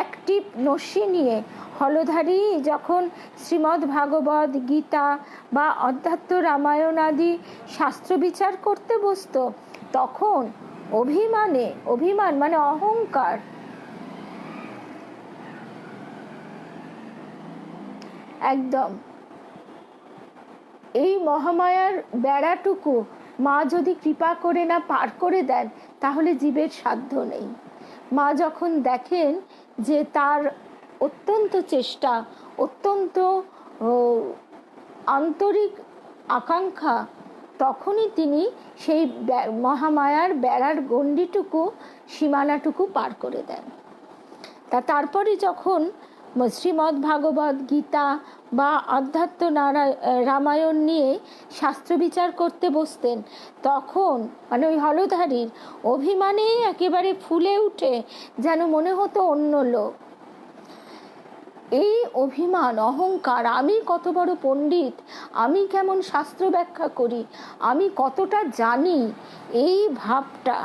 এক টিপ নস্যি নিয়ে হলধারী যখন শ্রীমদ্ ভাগবত, গীতা বা অধ্যাত্ম রামায়ণ আদি শাস্ত্র বিচার করতে বসত, তখন অভিমান মানে অহংকার, একদম এই মহামায়ার বেড়াটুকু মা যদি কৃপা করে না পার করে দেন, তাহলে জীবের সাধ্য নেই। মা যখন দেখেন যে তার অত্যন্ত চেষ্টা, অত্যন্ত আন্তরিক আকাঙ্ক্ষা, তখনই তিনি সেই মহামায়ার বেড়ার গণ্ডিটুকু, সীমানাটুকু পার করে দেন। তারপরে যখন শ্রীমদ্ ভাগবত, গীতা বা অধ্যাত্ম রামায়ণ নিয়ে শাস্ত্র বিচার করতে বসতেন, তখন মানে ওই হলধারীর অভিমানে একেবারে ফুলে উঠে যেন মনে হতো অন্য লোক। এই অভিমান, অহংকার, আমি কত বড় পণ্ডিত, আমি কেমন শাস্ত্র ব্যাখ্যা করি, আমি কতটা জানি, এই ভাবটা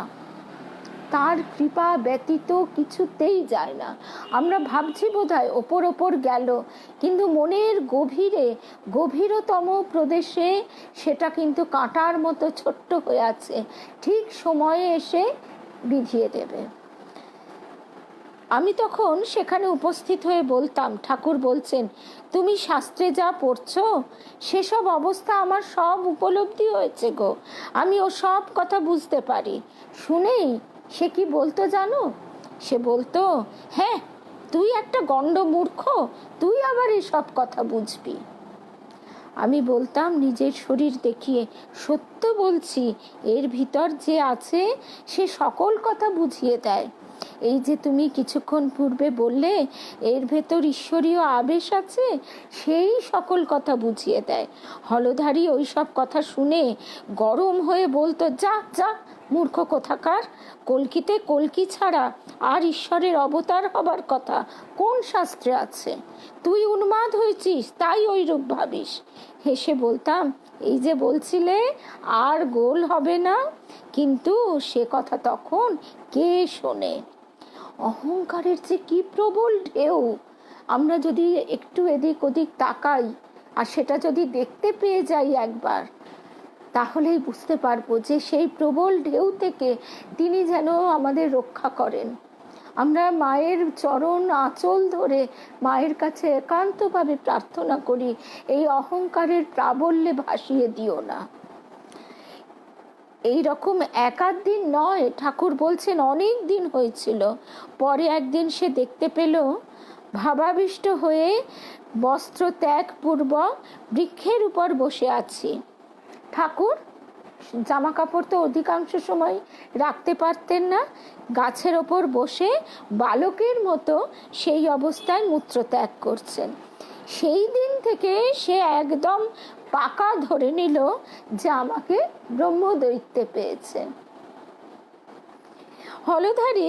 তার কৃপা ব্যতীত কিছুতেই যায় না। আমরা ভাবছি বোধহয় ওপর গেল, কিন্তু মনের গভীরতম প্রদেশে সেটা কিন্তু কাঁটার মতো ছোট্ট হয়ে আছে, ঠিক সময়ে এসে বিধিয়ে দেবে। আমি তখন সেখানে উপস্থিত হয়ে বলতাম, ঠাকুর বলছেন, তুমি শাস্ত্রে যা পড়ছো সেসব অবস্থা আমার সব উপলব্ধি হয়েছে গো, আমি ও সব কথা বুঝতে পারি। শুনেই সে কি বলতো জানো? সে বলতো, হ্যাঁ তুই একটা গণ্ড মূর্খ, তুই আবার এসব কথা বুঝবি। আমি বলতাম নিজের শরীর দেখিয়ে, সত্য বলছি, এর ভিতর যে আছে সে সকল কথা বুঝিয়ে দেয়। এই যে তুমি কিছুক্ষণ পূর্বে বললে এর ভেতর ঈশ্বরীয় আবেশ আছে, সেই সকল কথা বুঝিয়ে দেয়। হলধারী ওই সব কথা শুনে গরম হয়ে বলতো, যা যা মূর্খ কোথাকার, কল্কিতে কল্কি ছাড়া আর ঈশ্বরের অবতার হবার কথা কোন শাস্ত্রে আছে? তুই উন্মাদ হয়েছিস, তাই ওই রূপ ভাবিস। হেসে বলতাম, এই যে বলছিলে আর গোল হবে না, কিন্তু সে কথা তখন কে শোনে? অহংকারের যে কি প্রবল ঢেউ, আমরা যদি একটু এদিক ওদিক তাকাই আর সেটা যদি দেখতে পেয়ে যাই একবার, তাহলেই বুঝতে পারবো যে সেই প্রবল ঢেউ থেকে তিনি যেন আমাদের রক্ষা করেন। আমরা মায়ের চরণ আঁচল ধরে মায়ের কাছে একান্তভাবে প্রার্থনা করি, এই অহংকারের প্রাবল্যে ভাসিয়ে দিও না। এই রকম একাধ দিন নয়, ঠাকুর বলছেন অনেক দিন হয়েছিল। পরে একদিন সে দেখতে পেল ভাবাবিষ্ট হয়ে বস্ত্র ত্যাগ পূর্বক বৃক্ষের উপর বসে আছি। ঠাকুর জামা কাপড় তো অধিকাংশ সময় রাখতে পারতেন না, গাছের ওপর বসে বালকের মতো সেই অবস্থায় মূত্রত্যাগ করছেন। সেই দিন থেকে সে একদম পাকা ধরে নিল যে আমাকে ব্রহ্মদৈত্যে পেয়েছে। হলধারী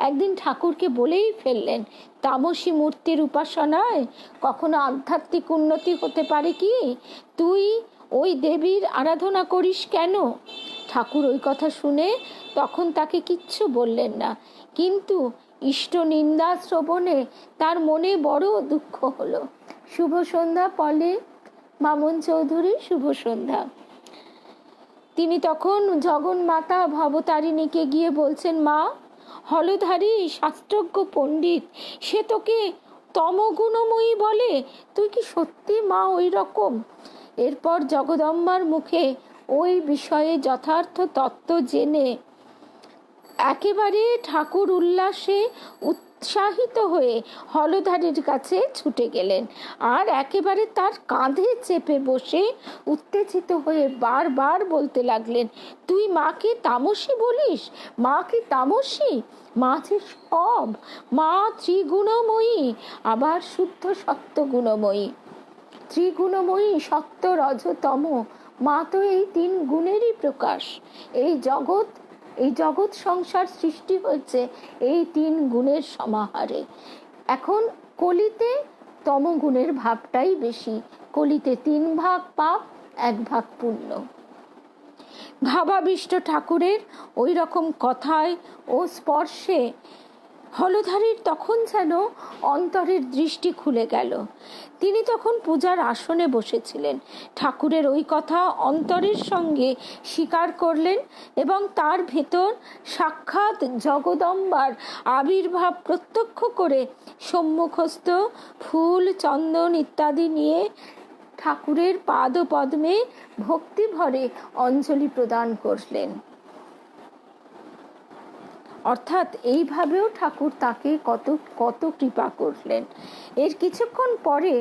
একদিন ঠাকুরকে বলেই ফেললেন, তামসী মূর্তির উপাসনায় কখনো আধ্যাত্মিক উন্নতি হতে পারে কি? তুই ওই দেবীর আরাধনা করিস কেন? ঠাকুর ওই কথা শুনে তখন তাকে কিচ্ছু বললেন না, কিন্তু ইষ্ট নিন্দা শ্রবণে তার মনে বড় দুঃখ হলো। শুভ সন্ধ্যা পলে মামন চৌধুরী, শুভ সন্ধ্যা। তিনি তখন জগন্মাতা ভবতারিণীকে গিয়ে বলছেন, মা, হলধারী শাস্ত্রজ্ঞ পণ্ডিত, সে তোকে তমগুণময়ী বলে, তুই কি সত্যি মা ওই রকম? এরপর জগদম্বার মুখে ওই বিষয়ে যথার্থ তত্ত্ব জেনে একেবারে ঠাকুর উল্লাসে উৎসাহিত হয়ে হলধারীর কাছে ছুটে গেলেন আর একেবারে তার কাঁধে চেপে বসে উত্তেজিত হয়ে বারবার বলতে লাগলেন, তুই মাকে তামসী বলিস? মা কি তামসী? মা যে সব, মা ত্রিগুণময়ী, আবার শুদ্ধ সত্য গুণময়ী। ত্রিগুণময়ী, সত্য, রজ, তম, মা তো এই 3 গুণেরই প্রকাশ। এই জগৎ সংসার সৃষ্টি হয়েছে এই 3 গুণের সমাহারে। এখন কলিতে তমগুণের ভাবটাই বেশি। কলিতে 3 ভাগ পাপ, 1 ভাগ পুণ্য। ভাবাবিষ্ট ঠাকুরের ওই রকম কথায় ও স্পর্শে হলধারীর তখন যেন অন্তরের দৃষ্টি খুলে গেল। তিনি তখন পূজার আসনে বসেছিলেন। ঠাকুরের ওই কথা অন্তরের সঙ্গে স্বীকার করলেন এবং তার ভেতর সাক্ষাৎ জগদম্বার আবির্ভাব প্রত্যক্ষ করে সম্মুখস্থ ফুল, চন্দন ইত্যাদি নিয়ে ঠাকুরের পাদপদ্মে ভক্তি ভরে অঞ্জলি প্রদান করলেন। অর্থাৎ এইভাবেও ঠাকুর তাকে কত কত কৃপা করলেন। এর কিছুক্ষণ পরে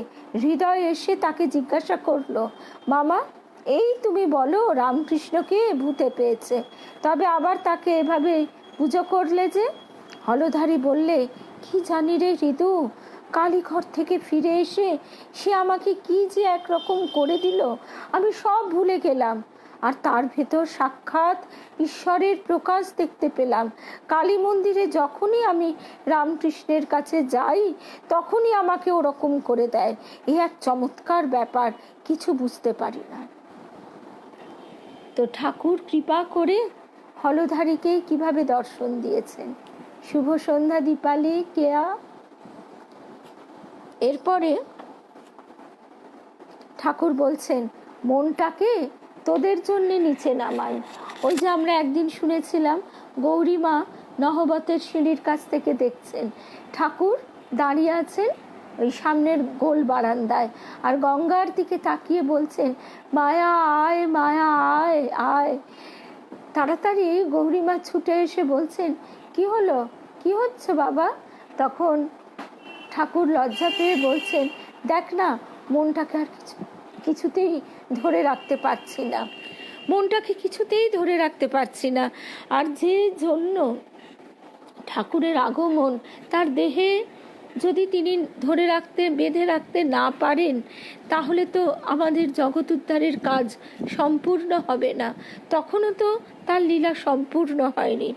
হৃদয় এসে তাকে জিজ্ঞাসা করলো, মামা, এই তুমি বলো রামকৃষ্ণকে ভূতে পেয়েছে, তবে আবার তাকে এভাবে পুজো করলে যে? হলধারী বললে, কি জানি রে হৃদু, কালীঘর থেকে ফিরে এসে সে আমাকে কি যে একরকম করে দিল, আমি সব ভুলে গেলাম। আর তার ভেতর সাক্ষাৎ ঈশ্বরের প্রকাশ দেখতে পেলাম। কালী মন্দিরে যখনই আমি রামকৃষ্ণের কাছে যাই তখনই আমাকে ওরকম করে দেয়। এ এক চমৎকার ব্যাপার, কিছু বুঝতে পারি না। তো ঠাকুর কৃপা করে হলধারীকে কিভাবে দর্শন দিয়েছেন। শুভ সন্ধ্যা দীপালি কেয়া। এরপরে ঠাকুর বলছেন, মনটাকে তোদের জন্য নিচে নামাই। ওই যে আমরা একদিন শুনেছিলাম গৌরীমা নহবতের সিঁড়ির কাছ থেকে দেখছেন, ঠাকুর দাঁড়িয়ে আছেন ওই সামনের গোল বারান্দায় আর গঙ্গার দিকে তাকিয়ে বলছেন, মায়া আয়, মায়া আয়, আয়। তাড়াতাড়ি গৌরীমা ছুটে এসে বলছেন, কি হলো, কি হচ্ছে বাবা? তখন ঠাকুর লজ্জা পেয়ে বলছেন, দেখ না, মনটাকে আর কিছুতেই ধরে রাখতে পারছি না, মনটাকে কিছুতেই ধরে রাখতে পারছি না। আর যে জন্য ঠাকুরের আগমন, তার দেহে যদি তিনি ধরে রাখতে, বেঁধে রাখতে না পারেন, তাহলে তো আমাদের জগৎ উদ্ধারের কাজ সম্পূর্ণ হবে না, তখনও তো তার লীলা সম্পূর্ণ হয়নি।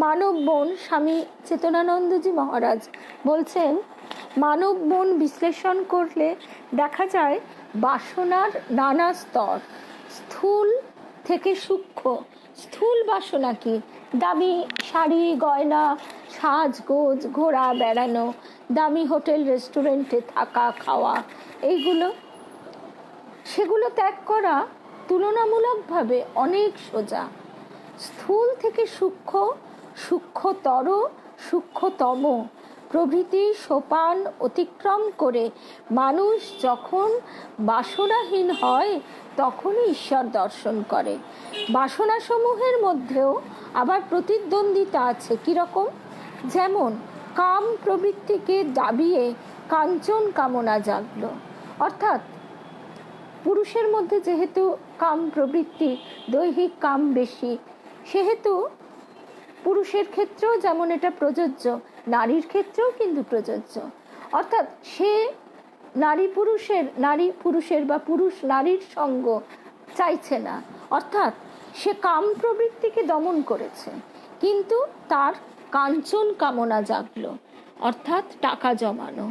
মানব মন, স্বামী চেতনানন্দজি মহারাজ বলছেন, মানব মন বিশ্লেষণ করলে দেখা যায় বাসনার নানা স্তর, স্থূল থেকে সূক্ষ্ম। স্থূল বাসনা কি? দামি শাড়ি, গয়না, সাজগোজ, ঘোরা বেড়ানো, দামি হোটেল রেস্টুরেন্টে থাকা, খাওয়া, এইগুলো। সেগুলো ত্যাগ করা তুলনামূলকভাবে অনেক সোজা। স্থূল থেকে সূক্ষ্ম, সূক্ষ্মতর, সূক্ষ্মতম প্রভৃতি সোপান অতিক্রম করে মানুষ যখন বাসনাহীন হয় তখনই ঈশ্বর দর্শন করে। বাসনাসমূহের মধ্যেও আবার প্রতিদ্বন্দ্বিতা আছে। কীরকম? যেমন কাম প্রবৃত্তিকে দাবিয়ে কাঞ্চন কামনা জাগলো। অর্থাৎ পুরুষের মধ্যে যেহেতু কাম প্রবৃত্তি, দৈহিক কাম বেশি, সেহেতু পুরুষের ক্ষেত্রেও যেমন এটা প্রযোজ্য, নারীর ক্ষেত্রেও কিন্তু প্রযোজ্য। অর্থাৎ সে নারী পুরুষের বা পুরুষ নারীর সঙ্গ চাইছে না, অর্থাৎ সে কাম প্রবৃত্তিকে দমন করেছে, কিন্তু তার কাঞ্চন কামনা জাগলো, অর্থাৎ টাকা জমানো,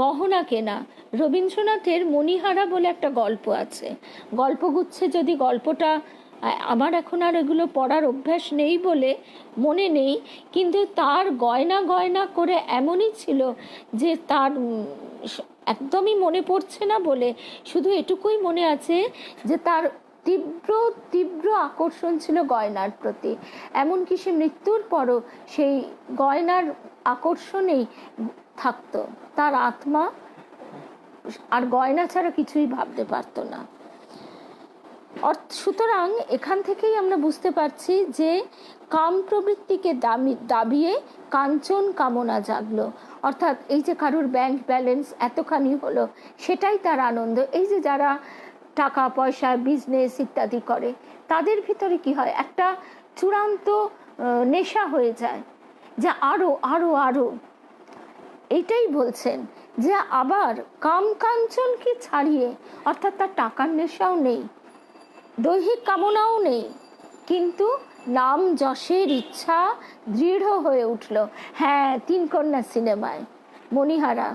গহনা কেনা। রবীন্দ্রনাথের মণিহারা বলে একটা গল্প আছে, গল্পগুচ্ছে যদি গল্পটা, আমার এখন আর এগুলো পড়ার অভ্যাস নেই বলে মনে নেই, কিন্তু তার গয়না গয়না করে এমনই ছিল যে তার একদমই মনে পড়ছে না বলে শুধু এটুকুই মনে আছে যে তার তীব্র তীব্র আকর্ষণ ছিল গয়নার প্রতি। এমনকি সে মৃত্যুর পরও সেই গয়নার আকর্ষণেই থাকতো, তার আত্মা আর গয়না ছাড়া কিছুই ভাবতে পারতো না। সুতরাং এখান থেকেই আমরা বুঝতে পারছি যে কাম প্রবৃত্তিকে দাবিয়ে কাঞ্চন কামনা জাগলো, অর্থাৎ এই যে কারুর ব্যাংক ব্যালেন্স এতখানি হলো সেটাই তার আনন্দ। এই যে যারা টাকা পয়সা বিজনেস ইত্যাদি করে তাদের ভিতরে কি হয়, একটা চূড়ান্ত নেশা হয়ে যায় যে আরো আরো আরো। এইটাই বলছেন যে আবার কাম কাঞ্চনকে ছাড়িয়ে, অর্থাৎ তার টাকার নেশাও নেই, দৈহিক কামনাও নেই, কিন্তু নাম যশের ইচ্ছা দৃঢ় হয়ে উঠল। হ্যাঁ, তিন কন্যা সিনেমায় মণিহারা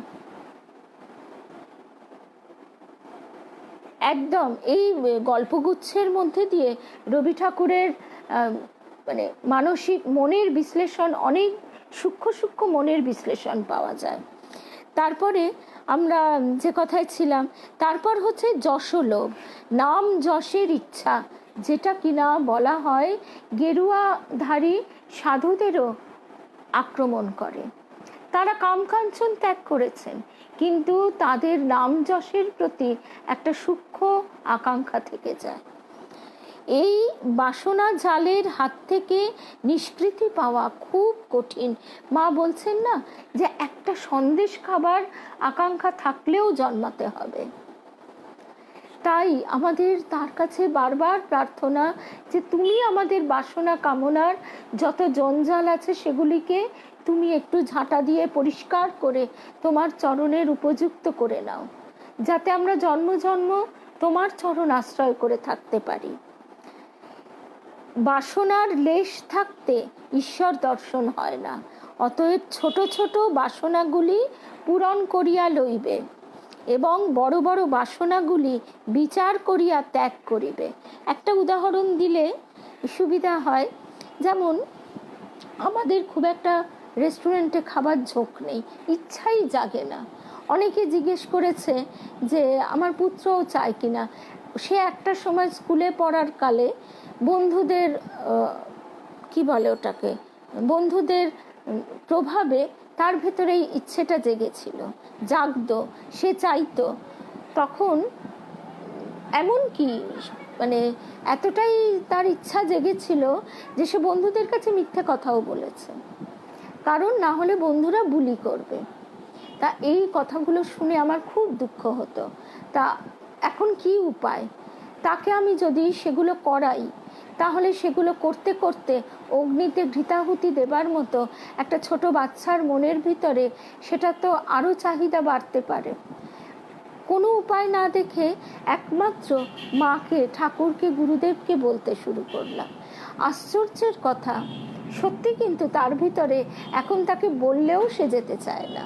একদম এই গল্পগুচ্ছের মধ্যে দিয়ে রবি ঠাকুরের মানে মানসিক মনের বিশ্লেষণ, অনেক সূক্ষ্ম সূক্ষ্ম মনের বিশ্লেষণ পাওয়া যায়। তারপরে আমরা যে কথায় ছিলাম, তারপর হচ্ছে যশোলোভ, নাম যশের ইচ্ছা, যেটা কিনা বলা হয় গেরুয়াধারী সাধুদেরও আক্রমণ করে। তারা কামকাঞ্চন ত্যাগ করেছেন, কিন্তু তাদের নাম যশের প্রতি একটা সূক্ষ্ম আকাঙ্ক্ষা থেকে যায়। এই বাসনা জালের হাত থেকে নিষ্কৃতি পাওয়া খুব কঠিন। মা বলছেন না যে একটা সন্দেশ খাবার আকাঙ্ক্ষা থাকলেও জন্মাতে হবে। তাই আমাদের তার কাছে বারবার প্রার্থনা যে তুমি আমাদের বাসনা কামনার যত জঞ্জাল আছে সেগুলিকে তুমি একটু ঝাঁটা দিয়ে পরিষ্কার করে তোমার চরণের উপযুক্ত করে নাও, যাতে আমরা জন্ম জন্ম তোমার চরণ আশ্রয় করে থাকতে পারি। বাসনার লেশ থাকতে ঈশ্বর দর্শন হয় না, অতএব ছোট ছোট বাসনাগুলি পূরণ করিয়া লইবে এবং বড় বড় বাসনাগুলি বিচার করিয়া ত্যাগ করিবে। একটা উদাহরণ দিলে সুবিধা হয়, যেমন আমাদের খুব একটা রেস্টুরেন্টে খাবার ঝোঁক নেই, ইচ্ছাই জাগে না। অনেকে জিজ্ঞেস করেছে যে আমার পুত্রও চায় কিনা। সে একটা সময় স্কুলে পড়ার কালে বন্ধুদের কি বলে ওটাকে, বন্ধুদের প্রভাবে তার ভেতরে এই ইচ্ছেটা জেগেছিল, জাগতো, সে চাইতো। তখন এমন কি মানে এতটাই তার ইচ্ছা জেগেছিল যে সে বন্ধুদের কাছে মিথ্যে কথাও বলেছে, কারণ না হলে বন্ধুরা বুলি করবে। তা এই কথাগুলো শুনে আমার খুব দুঃখ হতো। তা এখন কি উপায়? তাকে আমি যদি সেগুলো করাই, তাহলে সেগুলো করতে করতে অগ্নিতে ঘৃতাহুতি দেবার মতো একটা ছোট বাচ্চার মনের ভিতরে সেটা তো আরও চাহিদা বাড়তে পারে। কোনো উপায় না দেখে একমাত্র মাকে, ঠাকুরকে, গুরুদেবকে বলতে শুরু করলাম। আশ্চর্যের কথা, সত্যি কিন্তু তার ভিতরে এখন তাকে বললেও সে যেতে চায় না,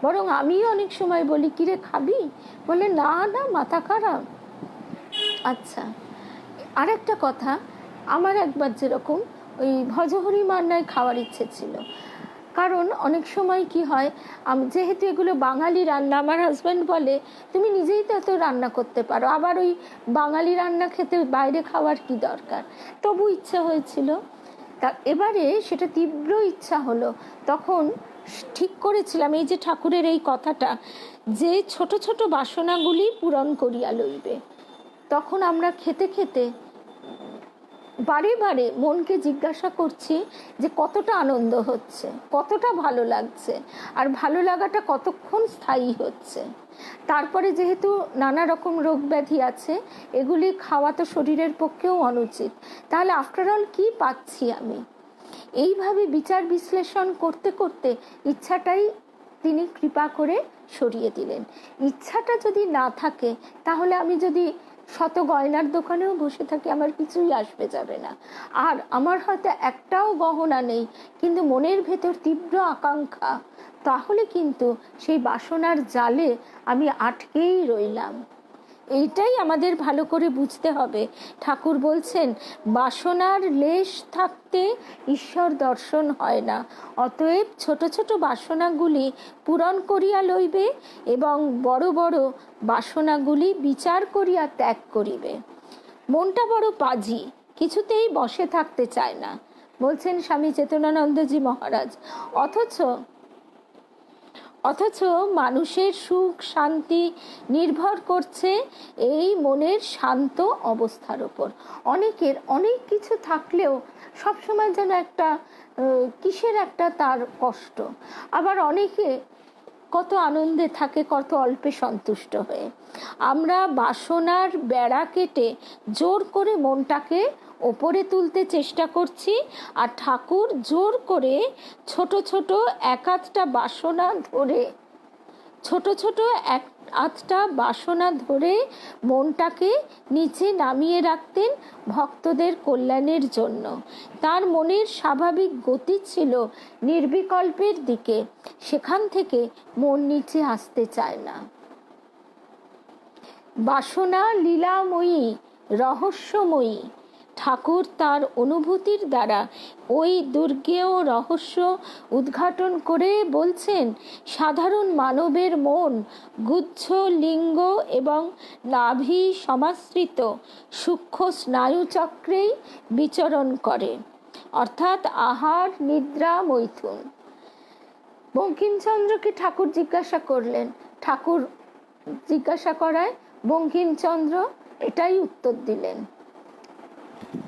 বরং আমি অনেক সময় বলি কিরে খাবি, বলে না না মাথা খারাপ। আচ্ছা, আরেকটা কথা, আমার একবার যেরকম ওই ভজহরি মান্নায় খাওয়ার ইচ্ছে ছিল, কারণ অনেক সময় কি হয়, যেহেতু এগুলো বাঙালি রান্না, আমার হাজব্যান্ড বলে তুমি নিজেই তো এত রান্না করতে পারো, আবার ওই বাঙালি রান্না খেতে বাইরে খাওয়ার কি দরকার। তবু ইচ্ছা হয়েছিল। তা এবারে সেটা তীব্র ইচ্ছা হলো, তখন ঠিক করেছিলাম এই যে ঠাকুরের এই কথাটা, যে ছোট ছোট বাসনাগুলি পূরণ করিয়া লইবে। তখন আমরা খেতে খেতে বারে বারে মনকে জিজ্ঞাসা করছি যে কতটা আনন্দ হচ্ছে, কতটা ভালো লাগছে, আর ভালো লাগাটা কতক্ষণ স্থায়ী হচ্ছে। তারপরে যেহেতু নানা রকম রোগ ব্যাধি আছে, এগুলি খাওয়া তো শরীরের পক্ষেও অনুচিত, তাহলে আফটার অল কি পাচ্ছি আমি। এইভাবে বিচার বিশ্লেষণ করতে করতে ইচ্ছাটাই তিনি কৃপা করে সরিয়ে দিলেন। ইচ্ছাটা যদি না থাকে, তাহলে আমি যদি শত গয়নার দোকানেও বসে থাকি, আমার কিছুই আসবে যাবে না। আর আমার হয়তো একটাও গহনা নেই, কিন্তু মনের ভেতর তীব্র আকাঙ্ক্ষা, তাহলে কিন্তু সেই বাসনার জালে আমি আটকেই রইলাম। এইটাই আমাদের ভালো করে বুঝতে হবে। ঠাকুর বলছেন বাসনার লেশ থাকতে ঈশ্বর দর্শন হয় না, অতএব ছোট ছোট বাসনাগুলি পূরণ করিয়া লইবে এবং বড় বড় বাসনাগুলি বিচার করিয়া ত্যাগ করিবে। মনটা বড় পাজি, কিছুতেই বসে থাকতে চায় না, বলছেন স্বামী চেতনানন্দজি মহারাজ। অথচ অথচ মানুষের সুখ শান্তি নির্ভর করছে এই মনের শান্ত অবস্থার ওপর। অনেকের অনেক কিছু থাকলেও সবসময় যেন একটা কিসের একটা তার কষ্ট। আবার অনেকে কত আনন্দে থাকে, কত অল্পে সন্তুষ্ট হয়ে। আমরা বাসনার বেড়া কেটে জোর করে মনটাকে ওপরে তুলতে চেষ্টা করছি, আর ঠাকুর জোর করে ছোট ছোট এক আধটা বাসনা ধরে এক আধটা বাসনা ধরে মনটাকে নিচে নামিয়ে রাখতেন ভক্তদের কল্যাণের জন্য। তার মনের স্বাভাবিক গতি ছিল নির্বিকল্পের দিকে, সেখান থেকে মন নিচে আসতে চায় না। বাসনা লীলাময়ী, রহস্যময়ী। ঠাকুর তার অনুভূতির দ্বারা ওই দুর্গেয় রহস্য উদ্ঘাটন করে বলছেন, সাধারণ মানবের মন গুচ্ছ লিঙ্গ এবং নাভি সমাশ্রিত সূক্ষ্ম স্নায়ুচক্রেই বিচরণ করে, অর্থাৎ আহার নিদ্রা মৈথুন। বঙ্কিমচন্দ্রকে ঠাকুর জিজ্ঞাসা করলেন, ঠাকুর জিজ্ঞাসা করায় বঙ্কিমচন্দ্র এটাই উত্তর দিলেন।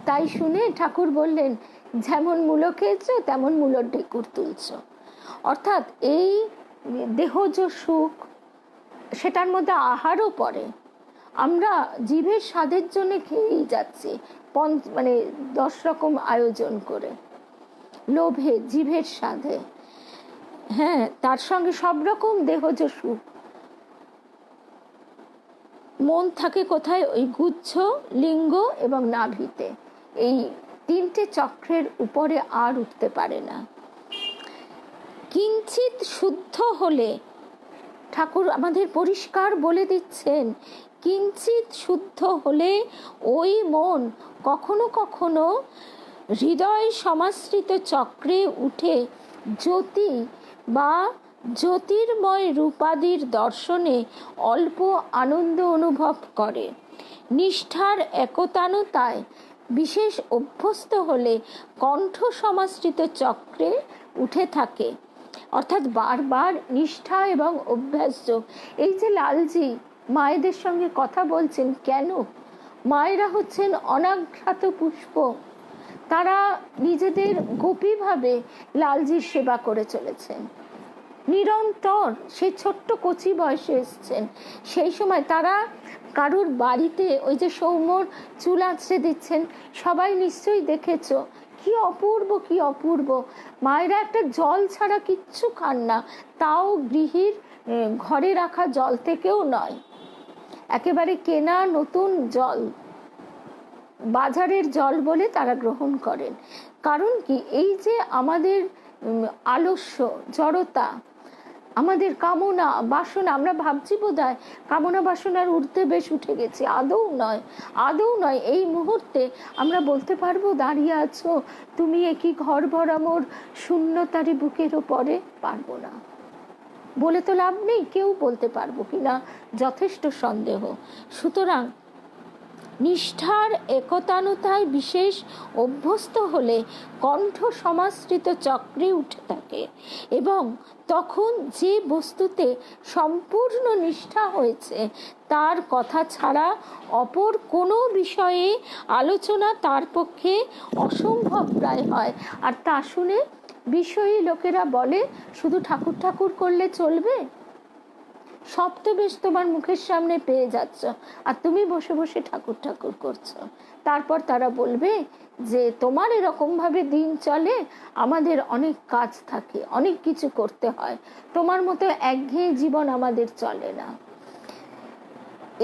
তাই শুনে ঠাকুর বললেন, যেমন মূলো খেয়েছ তেমন মূলোর ঢেকুর তুলছ। অর্থাৎ এই দেহজ সুখ, সেটার মধ্যে আহারও পড়ে। আমরা জিভের স্বাদের জন্য খেয়েই যাচ্ছি, 10 রকম আয়োজন করে, লোভে জিভের স্বাদে। হ্যাঁ, তার সঙ্গে সব রকম দেহজ সুখ। মন থাকে কোথায়? ওই গুচ্ছ লিঙ্গ এবং নাভিতে। এই 3টে চক্রের উপরে আর উঠতে পারে না। কিঞ্চিত শুদ্ধ হলে, ঠাকুর আমাদের পরিষ্কার বলে দিচ্ছেন, কিঞ্চিত শুদ্ধ হলে ওই মন কখনো কখনো হৃদয় সমাশ্রিত চক্রে উঠে জ্যোতি বা জ্যোতির্ময় রূপাদির দর্শনে অল্প আনন্দ অনুভব করে। নিষ্ঠার একতানতায় বিশেষ অভ্যস্ত হলে কণ্ঠ সমাশ্রিত চক্রে উঠে থাকে। অর্থাৎ বারবার নিষ্ঠা এবং অভ্যাস। এই যে লালজি মায়েদের সঙ্গে কথা বলছেন, কেন? মায়েরা হচ্ছেন অনাঘ্রাত পুষ্প। তারা নিজেদের গোপীভাবে লালজির সেবা করে চলেছেন নিরন্তর। সেই ছোট্ট কচি বয়সে এসছেন, সেই সময় তারা কারুর বাড়িতে ওই যে সৌম্যর চুল আঁচড়ে দিচ্ছেন, সবাই নিশ্চয়ই দেখেছ, কি অপূর্ব, কি অপূর্ব। মায়েরা একটা জল ছাড়া কিচ্ছু খান না, তাও গৃহীর ঘরে রাখা জল থেকেও নয়, একেবারে কেনা নতুন জল, বাজারের জল বলে তারা গ্রহণ করেন। কারণ কি? এই যে আমাদের আলস্য, জড়তা, আমাদের কামনা বাসনা, আমরা ভাবছি বোধহয় কামনা বাসনার ঊর্ধ্বে বেশ উঠে গেছি। আদৌ নয়, আদৌ নয়। এই মুহূর্তে আমরা বলতে পারবো, দাঁড়িয়ে আছো তুমি একই ঘর ভরা মোর শূন্যতারি বুকের ওপরে? পারবো না, বলে তো লাভ নেই। কেউ বলতে পারবো কিনা যথেষ্ট সন্দেহ। সুতরাং নিষ্ঠার একতানতায় বিশেষ অভ্যস্ত হলে কণ্ঠ সমাশ্রিত চক্রে উঠে থাকে, এবং তখন যে বস্তুতে সম্পূর্ণ নিষ্ঠা হয়েছে তার কথা ছাড়া অপর কোনো বিষয়ে আলোচনা তার পক্ষে অসম্ভব প্রায় হয়। আর তা শুনে বিষয়ী লোকেরা বলে, শুধু ঠাকুর ঠাকুর করলে চলবে? সব তো বেশ তোমার মুখের সামনে পেয়ে যাচ্ছ, আর তুমি বসে বসে ঠাকুর ঠাকুর করছো। তারপর তারা বলবে যে তোমার এরকম ভাবে দিন চলে, আমাদের অনেক কাজ থাকে, অনেক কিছু করতে হয়, তোমার মতো একঘেয়ে জীবন আমাদের চলে না।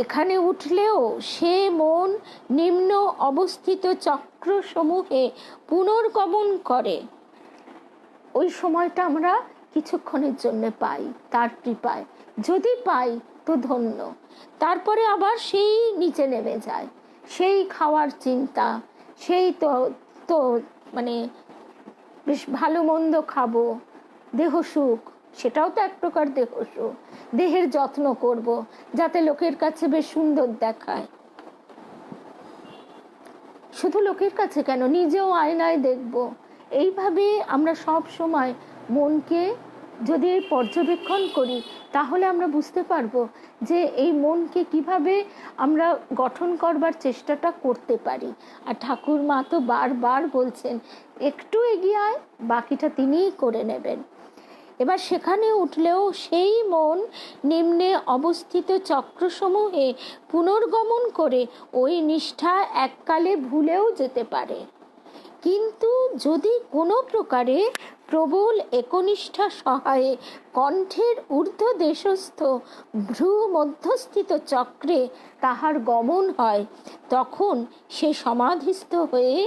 এখানে উঠলেও সে মন নিম্ন অবস্থিত চক্র সমূহে পুনর্গমন করে। ওই সময়টা আমরা কিছুক্ষণের জন্য পাই তার কৃপায়, যদি পাই তো ধন্য। তারপরে আবার সেই নিচে নেমে যায়, সেই খাওয়ার চিন্তা, সেই তো মানে বেশ ভালো মন্দ খাবো, দেহ সুখ, সেটাও তো এক প্রকার দেহ সুখ। দেহের যত্ন করব যাতে লোকের কাছে বেশ সুন্দর দেখায়। শুধু লোকের কাছে কেন, নিজেও আয়নায় দেখব। এইভাবে আমরা সব সময় মনকে যদি এই পর্যবেক্ষণ করি তাহলে আমরা বুঝতে পারবো যে এই মনকে কিভাবে আমরা গঠন করবার চেষ্টাটা করতে পারি। আর ঠাকুর মা তো বারবার বলছেন একটু এগিয়ে আয়, বাকিটা তিনিই করে নেবেন। এবার সেখানে উঠলেও সেই মন নিম্নে অবস্থিত চক্রসমূহে পুনর্গমন করে ওই নিষ্ঠা এককালে ভুলেও যেতে পারে। কিন্তু যদি কোনো প্রকারে প্রবল একনিষ্ঠা সহায়ে কণ্ঠের ঊর্ধ্বদেশস্থ ভ্রু মধ্যস্থিত চক্রে তাহার গমন হয়, তখন সে সমাধিস্থ হয়ে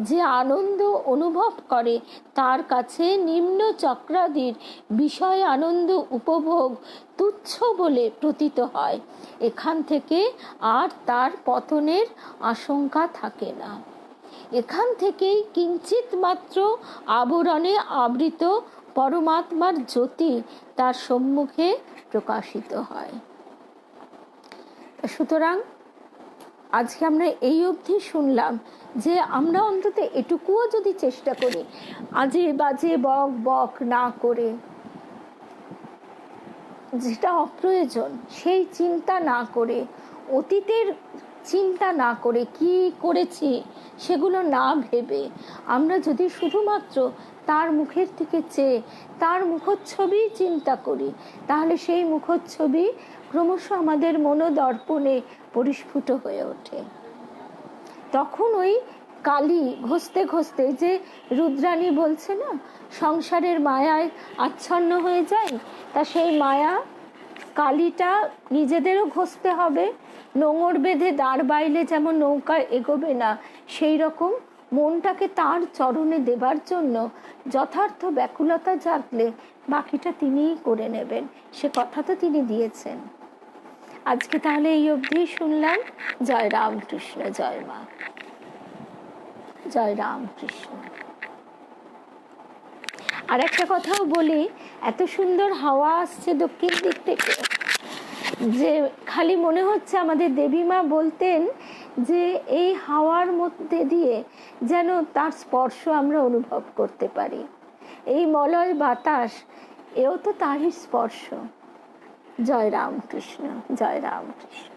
যে আনন্দ অনুভব করে তার কাছে নিম্ন চক্রাদির বিষয় আনন্দ উপভোগ তুচ্ছ বলে প্রতীত হয়। এখান থেকে আর তার পতনের আশঙ্কা থাকে না। এখান থেকেই কিঞ্চিত মাত্র আবরণে আবৃত পরমাত্মার জ্যোতি তার সম্মুখে প্রকাশিত হয়। সুতরাং আজকে আমরা এই অবধি শুনলাম যে আমরা অন্তত এটুকুও যদি চেষ্টা করি, আজে বাজে বক বক না করে, যেটা অপ্রয়োজন সেই চিন্তা না করে, অতীতের চিন্তা না করে, কি করেছি সেগুলো না ভেবে আমরা যদি শুধুমাত্র তার মুখের দিকে চেয়ে তার মুখচ্ছবি চিন্তা করি, তাহলে সেই মুখচ্ছবি ক্রমশ আমাদের মনোদর্পণে পরিস্ফুট হয়ে ওঠে। তখন ওই কালি ঘষতে ঘষতে, যে রুদ্রাণী বলছে না সংসারের মায়ায় আচ্ছন্ন হয়ে যায়, তা সেই মায়া কালিটা নিজেদেরও ঘষতে হবে। নোঙর বেঁধে দাঁড় বাইলে যেমন নৌকা এগোবে না, সেই রকম মনটাকে তার চরণে দেবার জন্য যথার্থ ব্যাকুলতা জাগলে বাকিটা তিনিই করে নেবেন, সে কথা তো তিনি দিয়েছেন। আজকে তাহলে এই অবধি শুনলাম। জয় রামকৃষ্ণ, জয় মা, জয় রামকৃষ্ণ। আর একটা কথাও বলি, এত সুন্দর হাওয়া আসছে দক্ষিণ দিক থেকে যে খালি মনে হচ্ছে আমাদের দেবীমা বলতেন যে এই হাওয়ার মধ্যে দিয়ে যেন তার স্পর্শ আমরা অনুভব করতে পারি। এই মলয় বাতাস, এও তো তারই স্পর্শ। জয় রামকৃষ্ণ, জয় রামকৃষ্ণ।